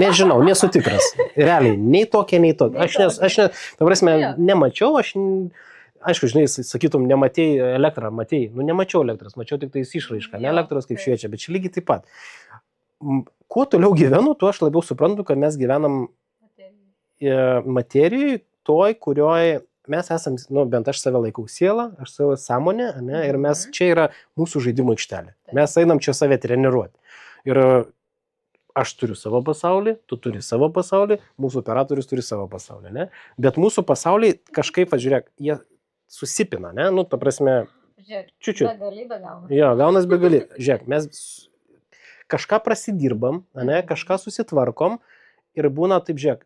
Nežinau, nesu tikras. Realiai, nei tokia, nei tokia. Aš ta prasme, nemačiau, aišku, žinai, sakytum, nematėjai elektrą, matėjai. Nemačiau elektros, mačiau tik tais išraišką, ne elektros kaip šviečia, bet čia lygiai taip pat. Kuo toliau gyvenu, tuo aš labiau suprantu, kad mes gyvenam materijai, toj, kurioj mes esam, bent aš save laikau sielą, aš savo sąmonę, ir mes čia yra mūsų žaidimo aikštelė. Mes einam čia save treniruoti. Ir aš turiu savo pasaulį, tu turi savo pasaulį, mūsų operatorius turi savo pasaulį, ne? Bet mūsų pasauliai kažkaip, žiūrėk, jie susipina, ne? Ta prasme, čiučiu. Begalybė gauna. Jo, gaunas begalybė. Žiūrėk, mes kažką prasidirbam, kažką susitvarkom ir būna taip, žiūrėk,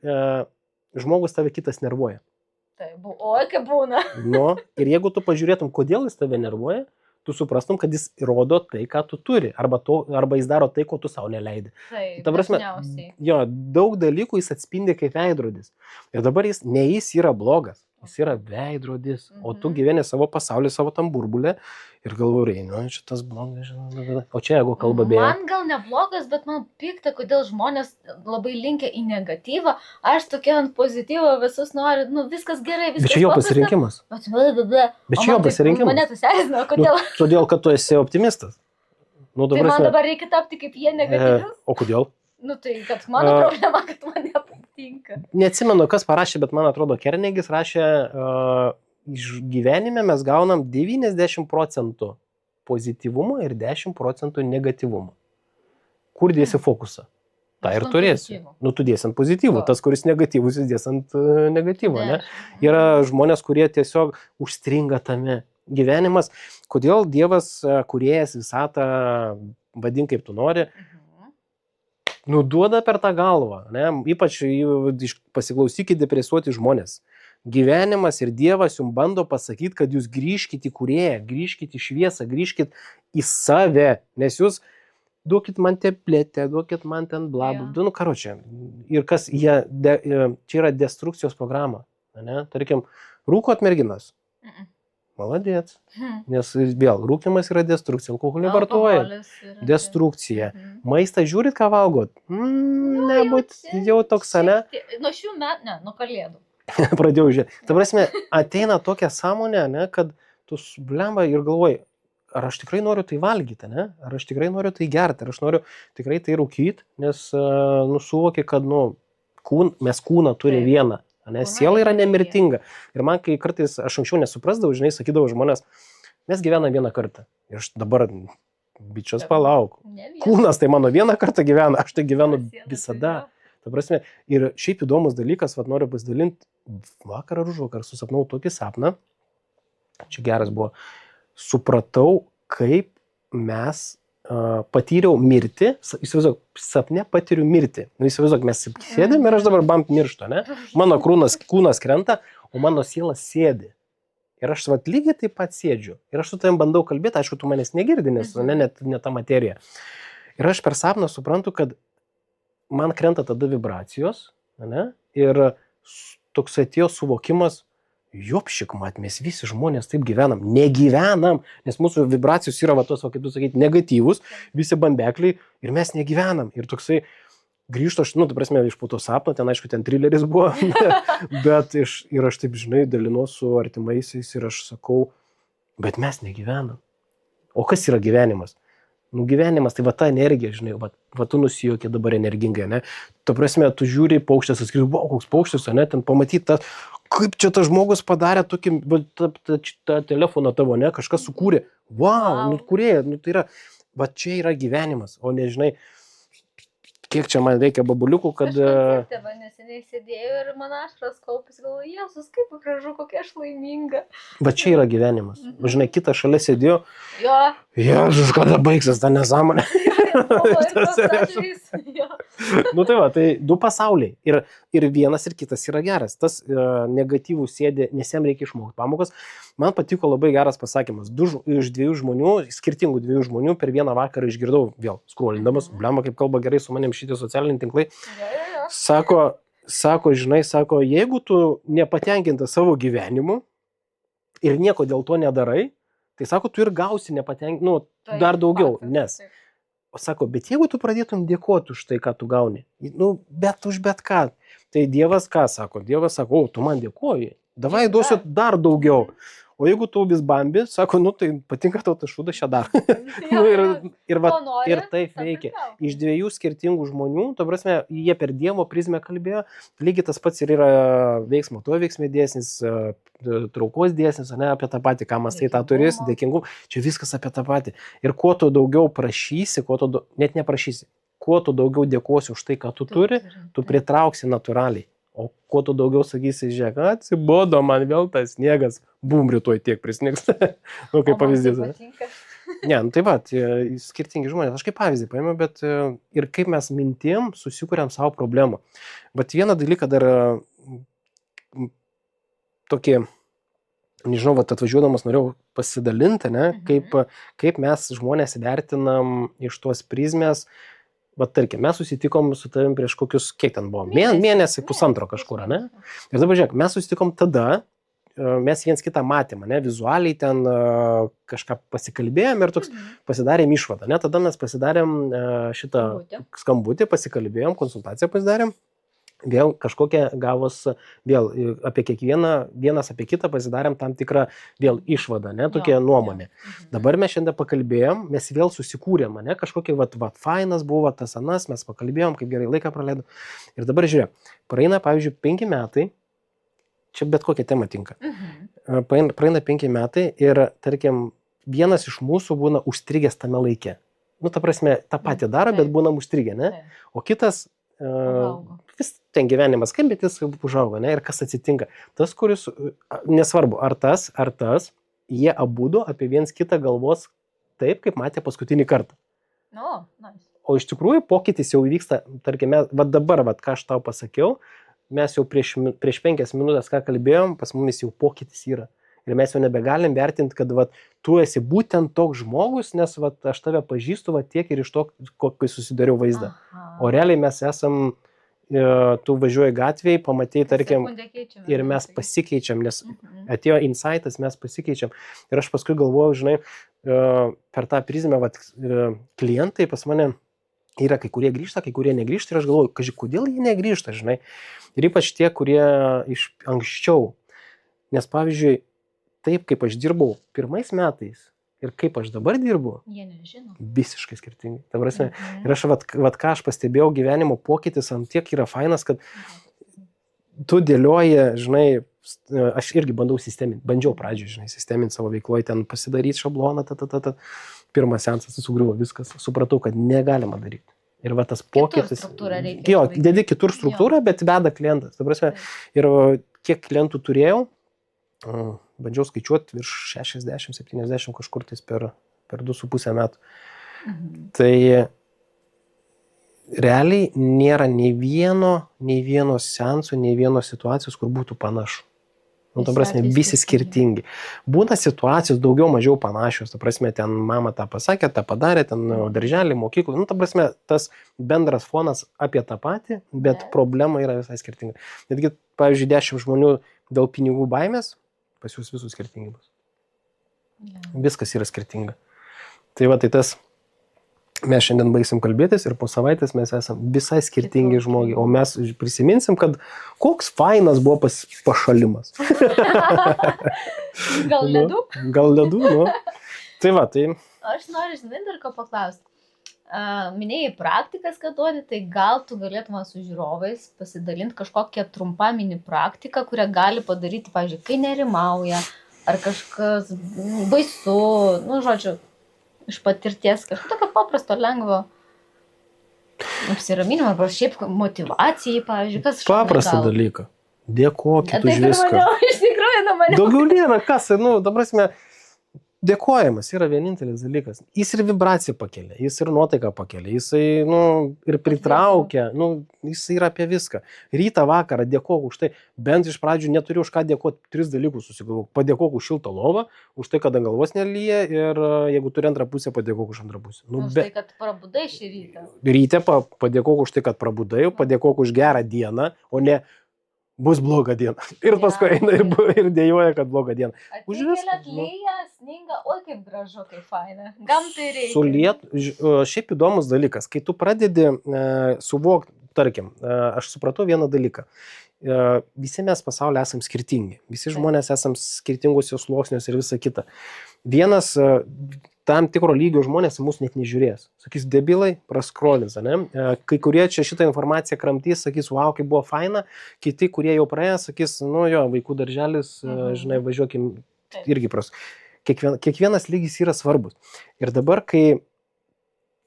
žmogus tave kitas nervuoja. Taip, oi, kaip būna. Ir jeigu tu pažiūrėtum, kodėl jis tave nervuoja, tu suprastum, kad jis rodo tai, ką tu turi, arba jis daro tai, ko tu savo neleidi. Taip, dažniausiai. Jo, daug dalykų jis atspindi kaip veidrodis. Ir dabar jis yra blogas, jis yra veidrodis, o tu gyveni savo pasaulį, savo tam burbulę ir galvoji, šitas blogas, žinai, o čia jeigu kalba beje. Man gal ne blogas, bet man pikta, kodėl žmonės labai linkia į negatyvą, aš tokia ant pozityvo visus noriu, viskas gerai, viskas. Bet čia jo pasirinkimas. Bet čia jo pasirinkimas. Mane tas erzina, kodėl? Todėl, kad tu esi optimistas. Tai man dabar reikia tapti kaip jie negatyvius? O kodėl? Tai kad mano problema, kad man nepatinka. Neatsimenu, kas parašė, bet man atrodo, Kernegis rašė, iš gyvenime mes gaunam 90% pozityvumo ir 10% negatyvumo. Kur dėsi fokusą? Ta ir turėsi. Tu dėsi ant pozityvų, tas, kuris negatyvus, jis dėsi ant negatyvų, ne? Yra žmonės, kurie tiesiog užstringa tame. Gyvenimas, kodėl Dievas, kūrėjas visatą, vadink kaip tu nori, duoda per tą galvą, ne? Ypač pasiklausykit depresuoti žmonės. Gyvenimas ir Dievas jums bando pasakyti, kad jūs grįžkite į kūrėją, grįžkite į šviesą, grįžkite į save, nes jūs duokit man teplėtę, duokit man ten blablabla, karočią. Ir kas, čia yra destrukcijos programa, ne? Tarkim, Rūkot merginas. Mm-mm. Maladėts. Nes vėl, rūkimas yra destrukcija, alkoholį vartoja. Alkoholis yra- Destrukcija. Mhm. Maistą žiūrit, ką valgot? Nebūt jau toks, ne? Nuo šių metų, ne, nuo kalėdų. Pradėjau žiūrėti. Ta prasme, ateina tokia sąmonė, ne, kad tu blemba ir galvoji, ar aš tikrai noriu tai valgyti, ne? Ar aš tikrai noriu tai gerti, ar aš noriu tikrai tai rūkyti, nes, suvoki, kad, mes kūną turim Taip. vieną, ne? Kūną Siela yra reikia nemirtinga. Ir man, kai kartais aš anksčiau nesuprasdavau, žinai, sakydavau žmonės, mes gyvename vieną kartą. Ir aš dabar, bičias, palauk. Ne vienas. Kūnas tai mano vieną kartą gyvena, aš tai gyvenu Siela visada. tai Ta prasme, ir šiaip įdomus dalykas, noriu pasidalinti, vakar ar užvakar susapnau tokį sapną, čia geras buvo, supratau, kaip mes patyriau mirtį, įsivaizduok, sapne patyriu mirtį. Įsivaizduok, mes sėdėm ir aš dabar bamp mirštu, ne? Mano kūnas krenta, o mano siela sėdi. Ir aš lygiai taip pat sėdžiu. Ir aš su tavim bandau kalbėti, aišku, tu manęs negirdi, nes ne ta materija. Ir aš per sapną suprantu, kad man krenta tada vibracijos, ne? Ir toks atėjo suvokimas, jopšik, mes visi žmonės taip gyvenam, negyvenam, nes mūsų vibracijos yra, tos, kaip tu sakyti, negatyvus, visi bambekliai ir mes negyvenam. Ir toksai grįžtu aš, ta prasme, iš po to sapno, ten aišku, ten trileris buvo, bet ir aš taip, žinai, dalinuosi su artimaisiais ir aš sakau, bet mes negyvenam. O kas yra gyvenimas? Gyvenimas, tai ta energija, žinai, tu nusijuokė dabar energingai, ne? Ta prasme, tu žiūri paukštės, sakai, koks paukštis, ne, ten pamatyti tą, kaip čia tas žmogus padarė tokį, tą telefoną tavo, ne, kažkas sukūrė, kūrėja, tai yra, čia yra gyvenimas, o nežinai, kiek čia man reikia babuliukų, kad... Aš koncerte neseniai sėdėjau ir man ašaros kaupis, galvoju, Jėzus, kaip gražu, kokia aš laiminga. Čia yra gyvenimas. Žinai, kitas šalia sėdėjo, Jo. Jėzus, kada baigsis ta nesąmonė. Tai du pasauliai. Ir vienas ir kitas yra geras. Tas negatyvus sėdė, nes jam reikia išmokti pamokas. Man patiko labai geras pasakymas. Iš skirtingų dviejų žmonių per vieną vakarą išgirdau, vėl skrolindamas, blemba, kaip kalba gerai su manim šitie socialiniai tinklai. Sako, žinai, jeigu tu nepatenkintas savo gyvenimu ir nieko dėl to nedarai, tai sako, tu ir gausi nepatenkinti, dar daugiau, nes. O sako, bet jeigu tu pradėtum dėkoti už tai, ką tu gauni, bet už bet ką, tai Dievas ką sako? Dievas sako, tu man dėkoji, davai duosiu dar daugiau. O jeigu tu vis bambi, sako, tai patinka tau tas šūdas šią dar. Ir taip veikia. Iš dviejų skirtingų žmonių, to prasme, jie per Dievo prizmę kalbėjo, lygiai tas pats ir yra veiksmo, to veiksmė dėsnis, traukos dėsnis, ne, apie tą patį, ką mastai tą turės, dėkingumą, čia viskas apie tą patį. Ir kuo tu daugiau prašysi, net neprašysi, kuo tu daugiau dėkosi už tai, ką tu turi, tu pritrauksi natūraliai. O kuo tu daugiau sakysi, žiūrėk, atsibodo man vėl tas sniegas, bum, rytoj tiek prisnigs. Kaip pavyzdys. Ne, skirtingi žmonės. Aš kaip pavyzdį paėmiau, bet ir kaip mes mintim susikuriam savo problemą. Bet vieną dalyką dar tokį, nežinau, atvažiuodamas norėjau pasidalinti, ne, kaip mes žmonės vertinam iš tos prizmės. Tarkim, mes susitikom su tavim prieš kokius, kiek ten buvo, mėnesį, pusantro kažkur, ne? Ir dabar žiūrėk, mes susitikom tada, mes viens kitą matėm, ne, vizualiai ten kažką pasikalbėjom ir toks pasidarėm išvadą, ne? Tada mes pasidarėm šitą skambutį, pasikalbėjom, konsultaciją pasidarėm. Vėl kažkokia gavos, vėl apie kiekvieną, vienas apie kitą pasidarėm tam tikrą vėl išvadą, ne, tokia nuomonė. Dabar mes šiandien pakalbėjom, mes vėl susikūrėm, ne, kažkokia, fainas buvo tas anas, mes pakalbėjom, kaip gerai laiką praleidom. Ir dabar žiūrėk, praeina, pavyzdžiui, 5 metai, čia bet kokia tema tinka, praeina 5 metai ir, tarkim, vienas iš mūsų būna užstrigęs tame laike. Ta prasme, tą patį daro, bet būna užstrigę, ne, o kitas vis ten gyvenimas, kaip bet jis užaugo, ne, ir kas atsitinka. Tas, kuris, nesvarbu, ar tas, jie abudu apie viens kitą galvos taip, kaip matė paskutinį kartą. O iš tikrųjų pokytis jau įvyksta, tarkime, dabar, ką aš tau pasakiau, mes jau prieš 5 minutės, ką kalbėjom, pas mumis jau pokytis yra. Ir mes jau nebegalim vertinti, kad tu esi būtent toks žmogus, nes aš tave pažįstu tiek ir iš to, kokį susidariau vaizdą. O realiai mes esam tu važiuoji gatvėje, pamatai, tarkim, Sekundę keičiame, ir mes tai. pasikeičiam, nes atėjo insightas, mes pasikeičiam. Ir aš paskui galvoju, žinai, per tą prizmę, vat, klientai pas mane yra kai kurie grįžta, kai kurie negrįžta ir aš galvoju, kodėl jie negrįžta, žinai. Ir ypač tie, kurie iš anksčiau. Nes pavyzdžiui, taip kaip aš dirbau pirmais metais ir kaip aš dabar dirbu, Jie nežino. visiškai skirtingai. Ta prasme, ir aš vat, ką aš pastebėjau, gyvenimo pokytis ant tiek yra fainas, kad tu dėlioji, žinai, aš irgi bandžiau pradžioje, žinai, sisteminti savo veikloje, ten pasidaryti šabloną, pirmas seansas sugriuvo viskas, supratau, kad negalima daryti. Ir va tas pokytis. Jo, dedi kitur struktūrą, bet veda klientas. Ta prasme, ir kiek klientų turėjau, bandžiau skaičiuoti virš 60-70 kažkur tais per 2,5 metų. Tai realiai nėra nei vieno seanso, nei vienos situacijos, kur būtų panašu. Nu, ta prasme, visi skirtingi. Būna situacijos daugiau mažiau panašios, ta prasme, ten mama tą pasakė, tą padarė, ten darželį, mokyklą, nu, ta prasme, tas bendras fonas apie tą patį, bet problema yra visai skirtinga. Netgi, pavyzdžiui, 10 žmonių dėl pinigų baimės, pas jūs visus skirtingi bus. Viskas yra skirtinga. Tai va, tai tas, mes šiandien baigsim kalbėtis ir po savaitės mes esame visai skirtingi žmogiai, o mes prisiminsim, kad koks fainas buvo pašalimas. Gal ledų? Gal ledų, nu. Tai va, tai... Aš noriu, žinai, dar ko paklausti. Minėjai praktikas, kad duodi, tai gal tu galėtum su žiūrovais pasidalinti kažkokią trumpą mini praktiką, kurią gali padaryti, pavyzdžiui, kai nerimauja, ar kažkas baisu, nu, žodžiu, iš patirties, kažką tokio paprasto, lengvo apsiraminimo, arba šiaip motivacijai, pavyzdžiui, kas paprastą dalyką. Dėkokit už viską. Iš tikrųjų, nuo manęs. Daugiau liena, kas, nu, ta prasme, dėkojimas yra vienintelis dalykas. Jis ir vibraciją pakelia, jis ir nuotaiką pakelia, jisai, nu, ir pritraukia, nu, jis yra apie viską. Rytą, vakarą dėkok už tai, bent iš pradžių neturiu už ką dėkoti, 3 dalykus susigalvok. Padėkok už šiltą lovą, už tai, kad ant galvos nelyja, ir jeigu turi antrą pusę, padėkok už antrą pusę. Nu, už tai, kad prabudai šį rytą. Ryte padėkok už tai, kad prabudai, padėkok už gerą dieną, o ne bus bloga diena. Ir paskui eina ir dėjoja, kad bloga diena. Atsikeliat lyja, sninga, oi kaip gražu, kaip faina. Gamtai reikia. Šiaip įdomus dalykas, kai tu pradedi suvokti, tarkim, aš supratau vieną dalyką. Visi mes pasaulyje esam skirtingi. Visi žmonės esam skirtinguose sluoksniuose ir visa kita. Vienas tam tikro lygio žmonės mūsų net nežiūrės. Sakys, debilai, praskrolins, ne? Kai kurie čia šitą informaciją kramtys, sakys, wow, kaip buvo faina. Kiti, kurie jau praėjo, sakys, nu jo, vaikų darželis, žinai, važiuokim irgi pras. Kiekvienas lygis yra svarbus. Ir dabar, kai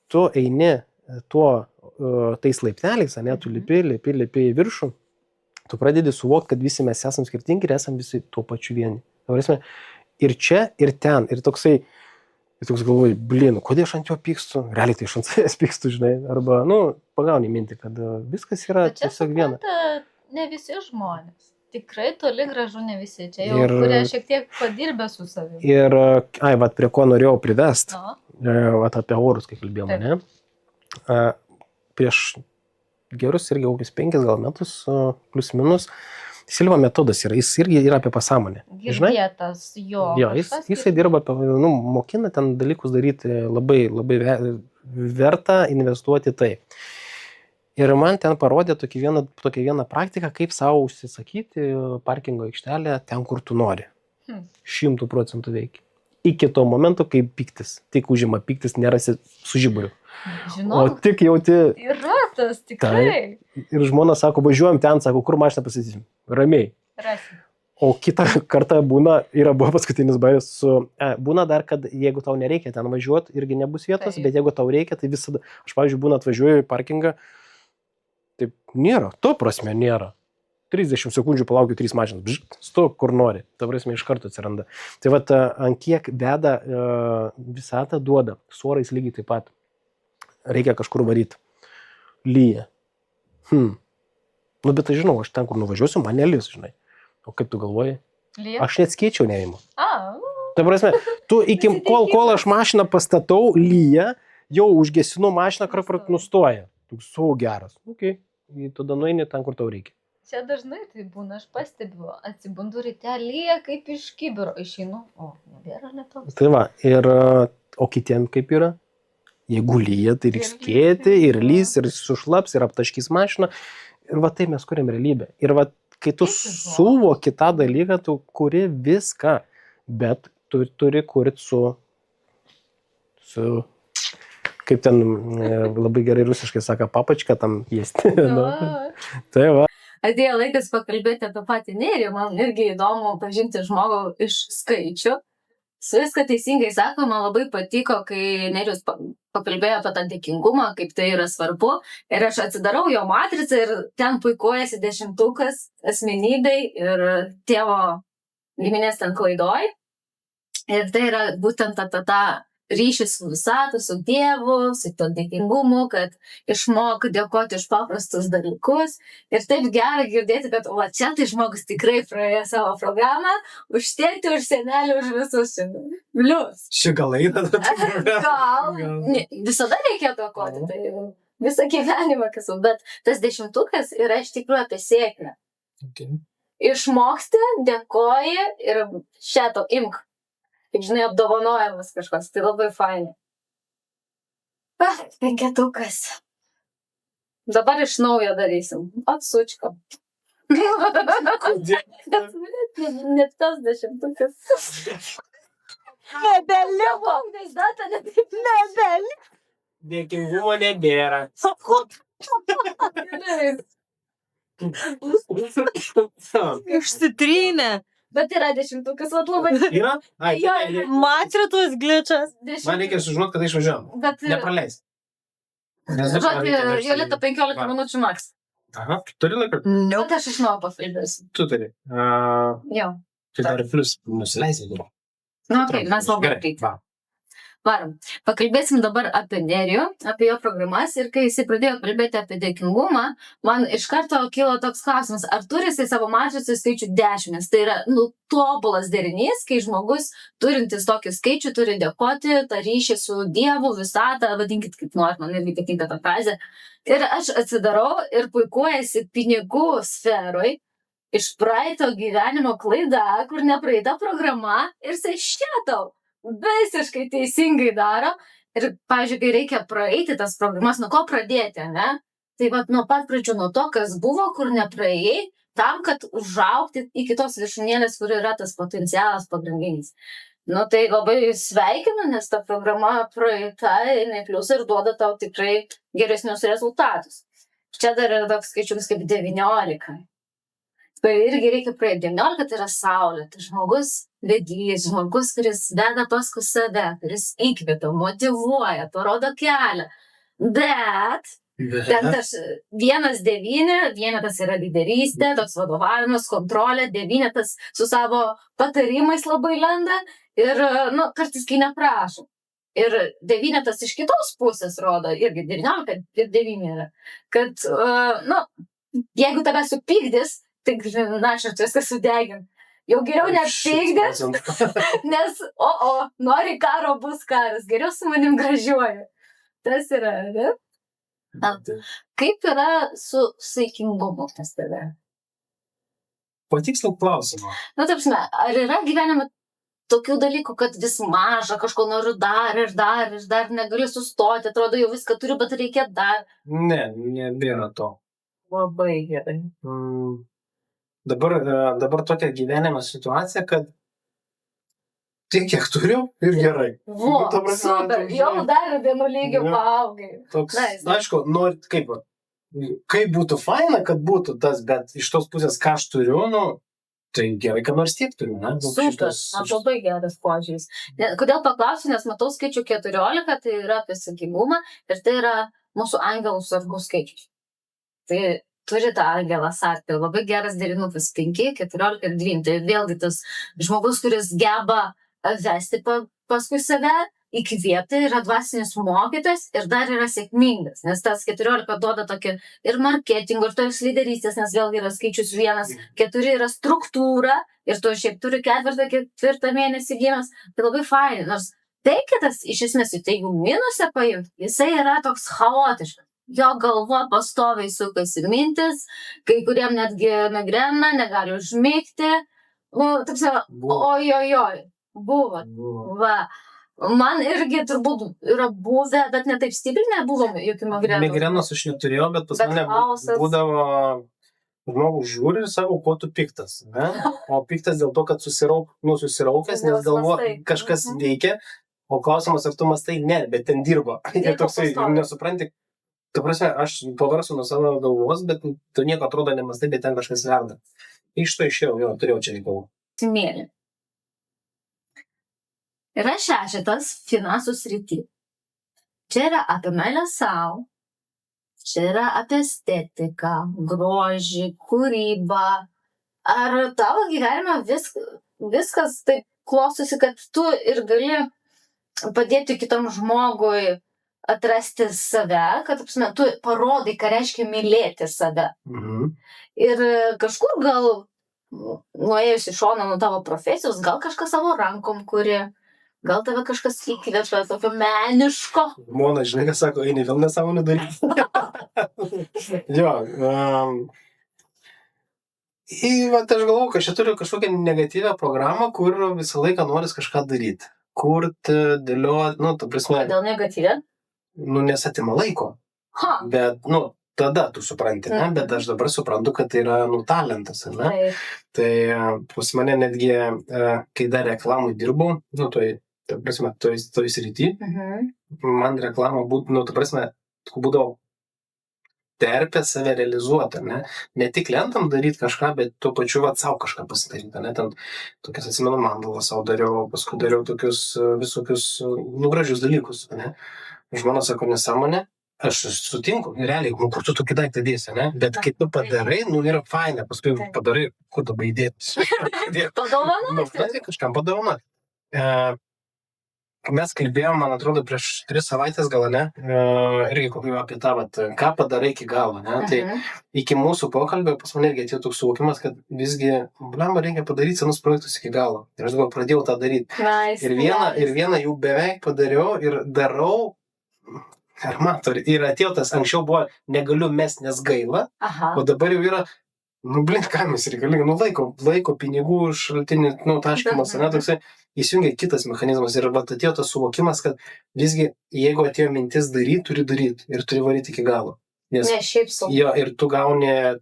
tu eini tais laipteliais, ne, tu lipi į viršų, tu pradedi suvokti, kad visi mes esam skirtingi ir esam visi tuo pačiu vieni. Ir čia, ir ten. Ir toksai galvoju, blin, kodėl aš ant jo pykstu? Realiai tai aš ant savęs pykstu, žinai. Arba, nu, pagauni mintį, kad viskas yra tiesiog viena. Bet čia ne visi žmonės. Tikrai toli gražu ne visi. Čia jau, kurie šiek tiek padirbė su savimi. Ir, vat prie ko norėjau privest, vat apie orus, kai kalbėjome, ne? Prieš gerus irgi kokius 5 gal metus, plus minus, Silva metodas yra, jis irgi yra apie pasąmonę. Girdėtas jo. Jo, jisai dirba, nu, mokina ten dalykus daryti labai, labai verta investuoti tai. Ir man ten parodė tokią vieną praktiką, kaip savo užsisakyti parkingo aikštelę ten, kur tu nori. 100% veikia. Iki to momento, kai piktis. Tik užima piktis, nerasi su žiburiu. Žinau. O tik jauti... Yra tas, tikrai. Ir žmona sako, važiuojam ten, sako, kur mašiną pasitysim. Ramiai. Rasim. O kitą kartą buvo paskutinis baris būna dar, kad jeigu tau nereikia ten važiuoti, irgi nebus vietos, bet jeigu tau reikia, tai visada, aš pavyzdžiui, būna atvažiuoju į parkingą, taip nėra, to prasme nėra. 30 sekundžių palaukiu 3 mašinas, stok kur nori, ta prasme iš karto atsiranda. Tai vat, ant kiek veda visatą duoda, su orais lygiai taip pat. Reikia kažkur varyti. Lyja. Nu, bet aš žinau, aš ten, kur nuvažiuosiu, man nelys, žinai. O kaip tu galvoji? Lyja? Aš net skėčiau neįmu. Ta prasme, tu kol aš mašiną pastatau, lyja, jau užgesinu mašiną, kartu nustoja. Tu savo geras. Okay. tada nueini ten, kur tau reikia. Čia dažnai tai būna, aš pastebiu, atsibundu ryte, lyja kaip iš kibiro išeinu, o nebėra lietaus. Tai va, o kitiem kaip yra? Jeigu lyja, tai reiks Ir kėti, lys, ir lys, ir sušlaps, ir aptaškys mašiną. Ir va taip mes kuriam realybę. Ir va, kai tu suvoki tą dalyką, tu kuri viską, bet tu turi kurti su kaip ten labai gerai rusiškai sako, papačką tam jėsti. Tai va. Atėjo laikas pakalbėti apie patį Nerijų, man irgi įdomu pažinti žmogų iš skaičių. Su viską teisingai sako, man labai patiko, kai Nerijus pakalbėjo apie tą dėkingumą, kaip tai yra svarbu. Ir aš atsidarau jo matricą ir ten puikuojasi 10 asmenybei ir tėvo giminės ten klaidoj. Ir tai yra būtent apie tą ryšį su visatu, su Dievu, su to dėkingumu, kad išmok dėkoti už paprastus dalykus. Ir taip gera girdėti, kad va čia tai žmogus tikrai praėjo savo programą, už tėtį, už senelį, už visus šiandien. Blius. Ši gal eina? Gal. Visada reikėtų dėkoti, tai visą gyvenimą kasau, bet tas 10 yra iš tikrųjų apie sėkmę. Okay. Išmoksti, dėkoji ir šeto imk. Kaip žinai, apdovanojamas kažkas, tai labai fainai. 5. Dabar iš naujo darysim. Atsučkam. Kodėl? Net tas 10. Nebeliko. Nebeliko. Dėkingumo nebėra. Išsitrynė. Bet yra 10, vat labai. Yra? Jo, Matritos gličas. Man reikia sužinoti, kad išvažiuojam. Bet Nepraleis. Jolita 15 minučių maks. Aha, turi laiką? Bet aš iš naujo pakalbėsiu. Tu turi. Jo. Tai dar plius nusileisi. Nu, okei, mes labai greit. Varom. Pakalbėsim dabar apie Nerijų, apie jo programas ir kai jisai pradėjo kalbėti apie dėkingumą, man iš karto kilo toks klausimas, ar turi jisai savo matricoj skaičių 10, nes tai yra tobulas derinys, kai žmogus turintis tokį skaičių turi dėkoti tą ryšį su Dievu, visatą, vadinkit kaip norit, man irgi patinka ta frazė. Ir aš atsidarau ir puikuojasi pinigų sferoj iš praeito gyvenimo klaida, kur nepraeita programa ir jisai šetau. Visiškai teisingai daro. Ir, pavyzdžiui, kai reikia praeiti tas programas, nuo ko pradėti, ne? Tai vat nuo pat pradžių, nuo to, kas buvo, kur nepraėjai, tam, kad užaugti iki tos viršūnėlės, kur yra tas potencialas pagrindinis. Nu, tai labai sveikinu, nes ta programa praeita, jinai plius ir duoda tau tikrai geresnius rezultatus. Čia dar yra toks skaičius kaip 19. Tai irgi reikia praeiti. 19 tai yra saulė, tai žmogus vedys, žmogus, kuris veda paskui save, kuris įkvėpia, motyvuoja, parodo kelią. Bet ten tas 1-9, vienetas yra lyderystė, toks vadovavimas, kontrolė, 9 su savo patarimais labai lenda ir, kartais kai neprašom. Ir 9 iš kitos pusės rodo, irgi 19 ir 9 yra, kad, jeigu tave supykdys, tai, aš viską sudegin. Jau geriau nepykdės, nes, nori karo, bus karas, geriau su manim gražiuoju. Tas yra, ne? Kaip yra su saikingumu pas tave? Patikslink klausimą. Ar yra gyvenime tokių dalykų, kad vis maža, kažko noriu dar ir dar negaliu sustoti, atrodo, jau viską turiu, bet reikia dar? Ne, nebėra to. Labai gerai. Dabar tokia gyvenimo situacija, kad tiek, kiek turiu ir gerai. Super, jau dar vienu lygiu paaugai. Toks, aišku, kaip būtų faina, kad būtų tas, bet iš tos pusės, ką aš turiu, tai gerai, kad nors tiek turiu, ne? Super, labai geras požiūris. Kodėl paklausiu, nes matau skaičių 14, tai yra apie sakingumą ir tai yra mūsų angelų sargų skaičius. Tai turi tą angelą sargą. Labai geras derinukas 5, 14 ir 2. Tai vėlgi tas žmogus, kuris geba vesti paskui save, įkvėpti, yra dvasinis mokytojas ir dar yra sėkmingas. Nes tas 14 duoda tokį ir marketingo, ir tos lyderystės, nes vėlgi yra skaičius 1, 4 yra struktūra ir tu šiaip turi 4 mėnesį gimęs. Tai labai fainai. Nors tai kitas iš esmės, tai jeigu minusą paimti, jisai yra toks chaotiškas. jo galva pastoviai sukasi mintis, kai kuriem netgi migrena, negali užmigti. Taip sakė, ojojoj, buvo. Va. Man irgi turbūt yra buvę, bet ne taip stipriai nebuvo jokių migrenų. Migrenos aš neturėjau, bet pas Bet mane chaosas. būdavo žmogus žiūri ir sako, ko tu piktas, ne? O piktas dėl to, kad susiraukęs, nes galvo kažkas veikia, o klausimas, ar tu mastai, ne, bet ten dirbo. Ir toksai, nesupranti, tu prasme, aš pavarsiu nuo savo galvos, bet tu nieko atrodo nemastai, bet ten kažkas verda. Iš to išėjau, jo, turėjau čia reikalų. Mėly. Yra 6 finansų srity. Čia yra apie meilę savo, čia yra apie estetiką, grožį, kūrybą. Ar tavo gyvenime viskas taip klostosi, kad tu ir gali padėti kitam žmogui atrasti save, kad tu parodai, ką reiškia mylėti save. Ir kažkur gal nuėjus į šoną nuo tavo profesijos, gal kažką savo rankom kuri, gal tave kažkas įkvėpia tokio meniško. Mona, žinai, ką sako, eini vėl nesąmonę daryti. Jo. Vat aš galvoju, kad čia turiu kažkokią negatyvią programą, kur visą laiką noris kažką daryti. Kurti, dėlioti, ta prasme. Kodėl negatyvė? Nes atima laiko. Bet, tada tu supranti, ne? Bet aš dabar suprantu, kad tai yra, talentas, ne? Tai pas mane netgi, kai dar reklamui dirbau, ta prasme, toj srity, man reklama būdavo terpė save realizuoti, ne? Ne tik klientam daryti kažką, bet tuo pačiu savo kažką pasidaryti, ne? Ten tokias, atsimenu, mandalą savo dariau, paskui dariau tokius visokius gražius dalykus, ne? Žmona sako, nesąmonė, aš sutinku, realiai, kur tu tokį daiktą dėsi, ne? Bet kai tu padarai, yra faina, paskui padarai, kur dabar įdėti. Padovanoti. Kažkam padovanoti. Mes kalbėjom, man atrodo, prieš 3 savaitės gal, ne? Irgi apie tą, ką padarai iki galo, ne? Tai iki mūsų pokalbio pas mane irgi atėjo toks suvokimas, kad visgi, reikia padaryti senus projektus iki galo. Ir aš dabar pradėjau tą daryti. Ir vieną jau beveik padariau ir darau. Ir mato, ir atėjo tas, anksčiau buvo, negaliu mest, nes gaila, o dabar jau yra, kam jis reikalinga, laiko, pinigų, šaltinį, taškymas, ne, toksai, įsijungia kitas mechanizmas ir atėjo tas suvokimas, kad visgi, jeigu atėjo mintis daryti, turi daryti ir turi varyti iki galo. Nes, ne, šiaip sau. Jo, ir tu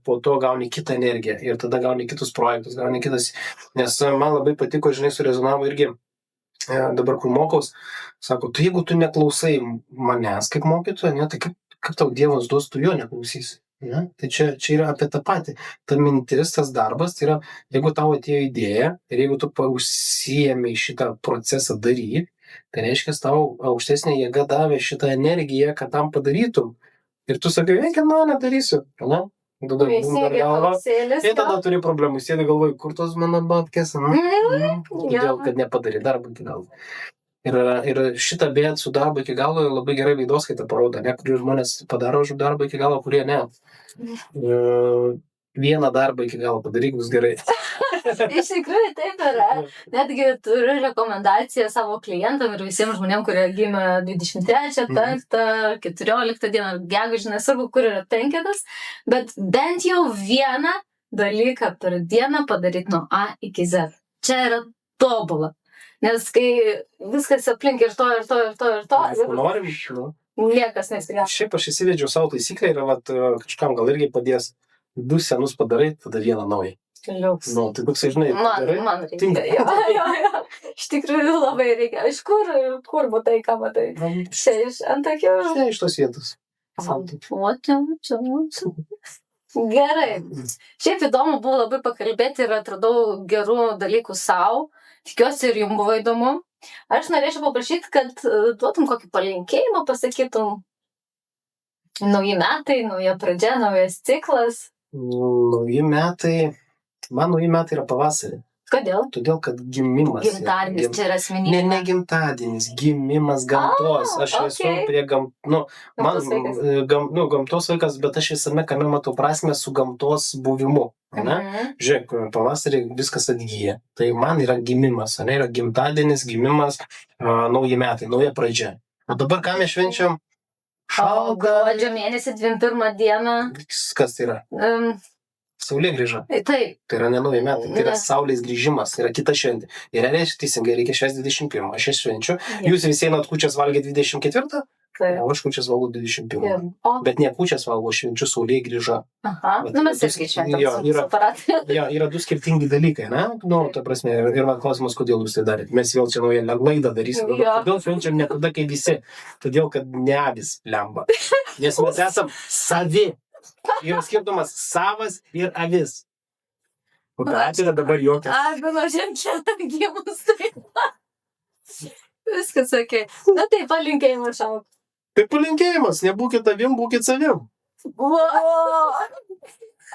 po to gauni kitą energiją ir tada gauni kitus projektus, nes man labai patiko, žinai, surezonavo irgi, dabar kur mokaus, sako, tu jeigu tu neklausai manęs kaip mokytojo, ne, tai kaip tau Dievas duos, tu jo neklausysi. Ne? Tai čia yra apie tą patį. Ta mintis, tas darbas, tai yra, jeigu tau atėjo idėja ir jeigu tu užsiėmei šitą procesą daryti, tai reiškia, tau aukštesnė jėga davė šitą energiją, kad tam padarytum. Ir tu sakai, nedarysiu. Ne? Ir tada turi problemų, sėdi galvoju, kur tos mano babkės, todėl, kad nepadarė darbą iki galo. Ir šitą bėt su darbo iki galo labai gerai veidoskaita parodo, ne, kurie žmonės padaro darbą iki galo, kurie ne. Vieną darbą iki galo padaryk, bus gerai. Iš tikrųjų taip yra. Netgi turiu rekomendaciją savo klientam ir visiems žmonėms, kurie gimė 23, 5, 14 dieną, gegužę, nesvarbu, kur yra 5, bet bent jau vieną dalyką per dieną padaryti nuo A iki Z. Čia yra tobula. Nes kai viskas aplink ir to, norim, niekas nespėja. Šiaip aš įsivedžiau savo taisyklę ir kažkam gal irgi padės 2 senus padarai, tada vieną naują. Liuks. Tai toksai, žinai, man reikia. Jo. Iš tikrųjų labai reikia. Iš kur matai, ką matai? Čia iš Antakių. Čia iš tos vietos. Gerai. Šiaip įdomu buvo labai pakalbėti ir atradau gerų dalykų savo. Tikiuosi ir jums buvo įdomu. Aš norėčiau paprašyti, kad duotum kokį palinkėjimą, pasakytum. Nauji metai, nauja pradžia, naujas ciklas. Man nauji metai yra pavasarį. Kodėl? Todėl, kad gimimas. Gimtadienis, čia yra asmenybė. Ne gimtadienis, gimimas gamtos. Aš esu prie gamtos vaikas, bet aš visame kame matau prasmę su gamtos buvimu. Žiūrėk, pavasarį viskas atgyja. Tai man yra gimimas, yra gimtadienis, gimimas, nauji metai, nauja pradžia. O dabar ką mes švenčiam? šalta. Gruodžio mėnesį 21 dieną. Kas tai yra? Saulė grįža. Taip. Tai yra ne nauji metai, tai yra Ne. saulės grįžimas, tai yra kita šventė. Ir realiai teisingai reikia švęsti 21, aš švenčiu. Jūs visi einat kūčias valgyti 24, Taip. o aš kūčias valgau 21. Ir- O, Bet ne kūčias valgau, aš švenčiu saulė grįža. aha. Vat Nu, mes du irgi sk- šventėm jo, yra- aparatą. Jo, yra du skirtingi dalykai, ne? Nu, ta prasme, ir man klausimas, kodėl jūs tai darėte. Mes vėl čia naują laidą darysim. Jo. Kodėl švenčiam ne tada, kai visi? Todėl, kad ne avis lemba. Nes mes esam savi. Yra skirtumas savas ir avis. O Beatričė dabar jokia. Aš galiu žemčiatą gimus. Viskas ok. Na tai palinkėjimą šau. Tai palinkėjimas, nebūkit avim, būkit savim.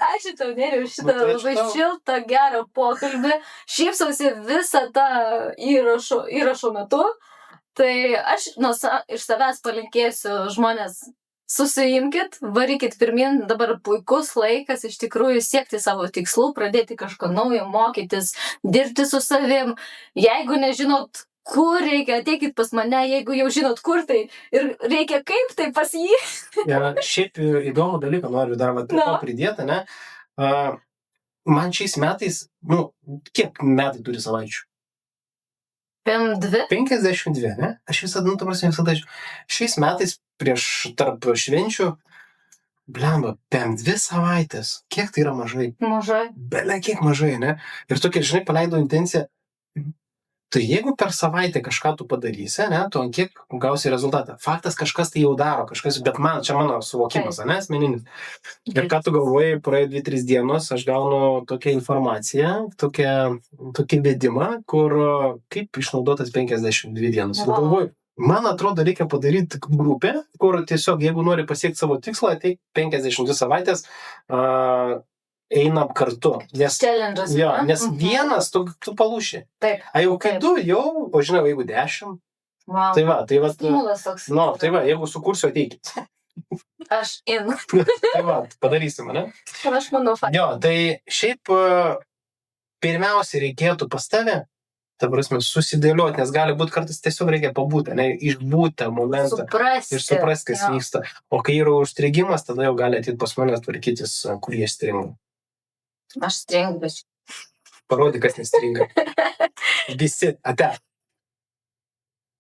Ačiū tau, Neriu, šitą Nu, tai ačiū labai tau. šiltą, gerą pokalbį. Šypsausi visą tą įrašo metu. Tai aš iš savęs palinkėsiu žmonės. Susiimkit, varykit pirmin, dabar puikus laikas iš tikrųjų siekti savo tikslų, pradėti kažko naujo, mokytis, dirbti su savim. Jeigu nežinot, kur reikia, ateikit pas mane, jeigu jau žinot, kur tai ir reikia kaip, tai pas jį. Ja, šiaip įdomų dalyką noriu dar vat prie to Na. pridėti, ne? Man šiais metais, nu, kiek metai turi savaičių? 5-2. 52, ne? Aš visada, nu, ta prasme, visada, šiais metais prieš tarp švenčių, blemba, 5-2 savaitės. Kiek tai yra mažai? Mažai. Bele kiek mažai, ne? Ir tokia, žinai, paleidau intenciją. Tai jeigu per savaitę kažką tu padarysi, ne, tu ant kiek gausi rezultatą. Faktas, kažkas tai jau daro, kažkas, bet man, čia mano suvokimas, ne, asmeninis. Ir ką tu galvoji, praėjo 2-3 dienos, aš gaunu tokią informaciją, tokį vedimą, kur kaip išnaudotas 52 dienos. Ir Wow. galvoju, man atrodo, reikia padaryti grupę, kur tiesiog, jeigu nori pasiekti savo tikslą, tai 52 savaitės einam kartu. Nes, Challenge'as. jo, ne? nes Mhm. vienas tu palūši. Taip. A jau kai Taip. du, jau, o žinau, jeigu 10, Wow. tai va, Stimulas toks. nu, tai va, jeigu sukursiu, ateikit. Aš in. Tai va, padarysim, ne? Ir aš manau, faktas. Jo, tai šiaip pirmiausia reikėtų pas tave, ta prasme, susidėlioti, nes gali būti kartais tiesiog reikia pabūti, ne, išbūti tą momentą. Suprasti. Ir suprasti, kas Jo. vyksta. O kai yra užstrigimas, tada jau gali ateit pas mane tvarkytis, kur jie stringa. Aš stringu. Parodyk, kas nestringa. Visi, ate.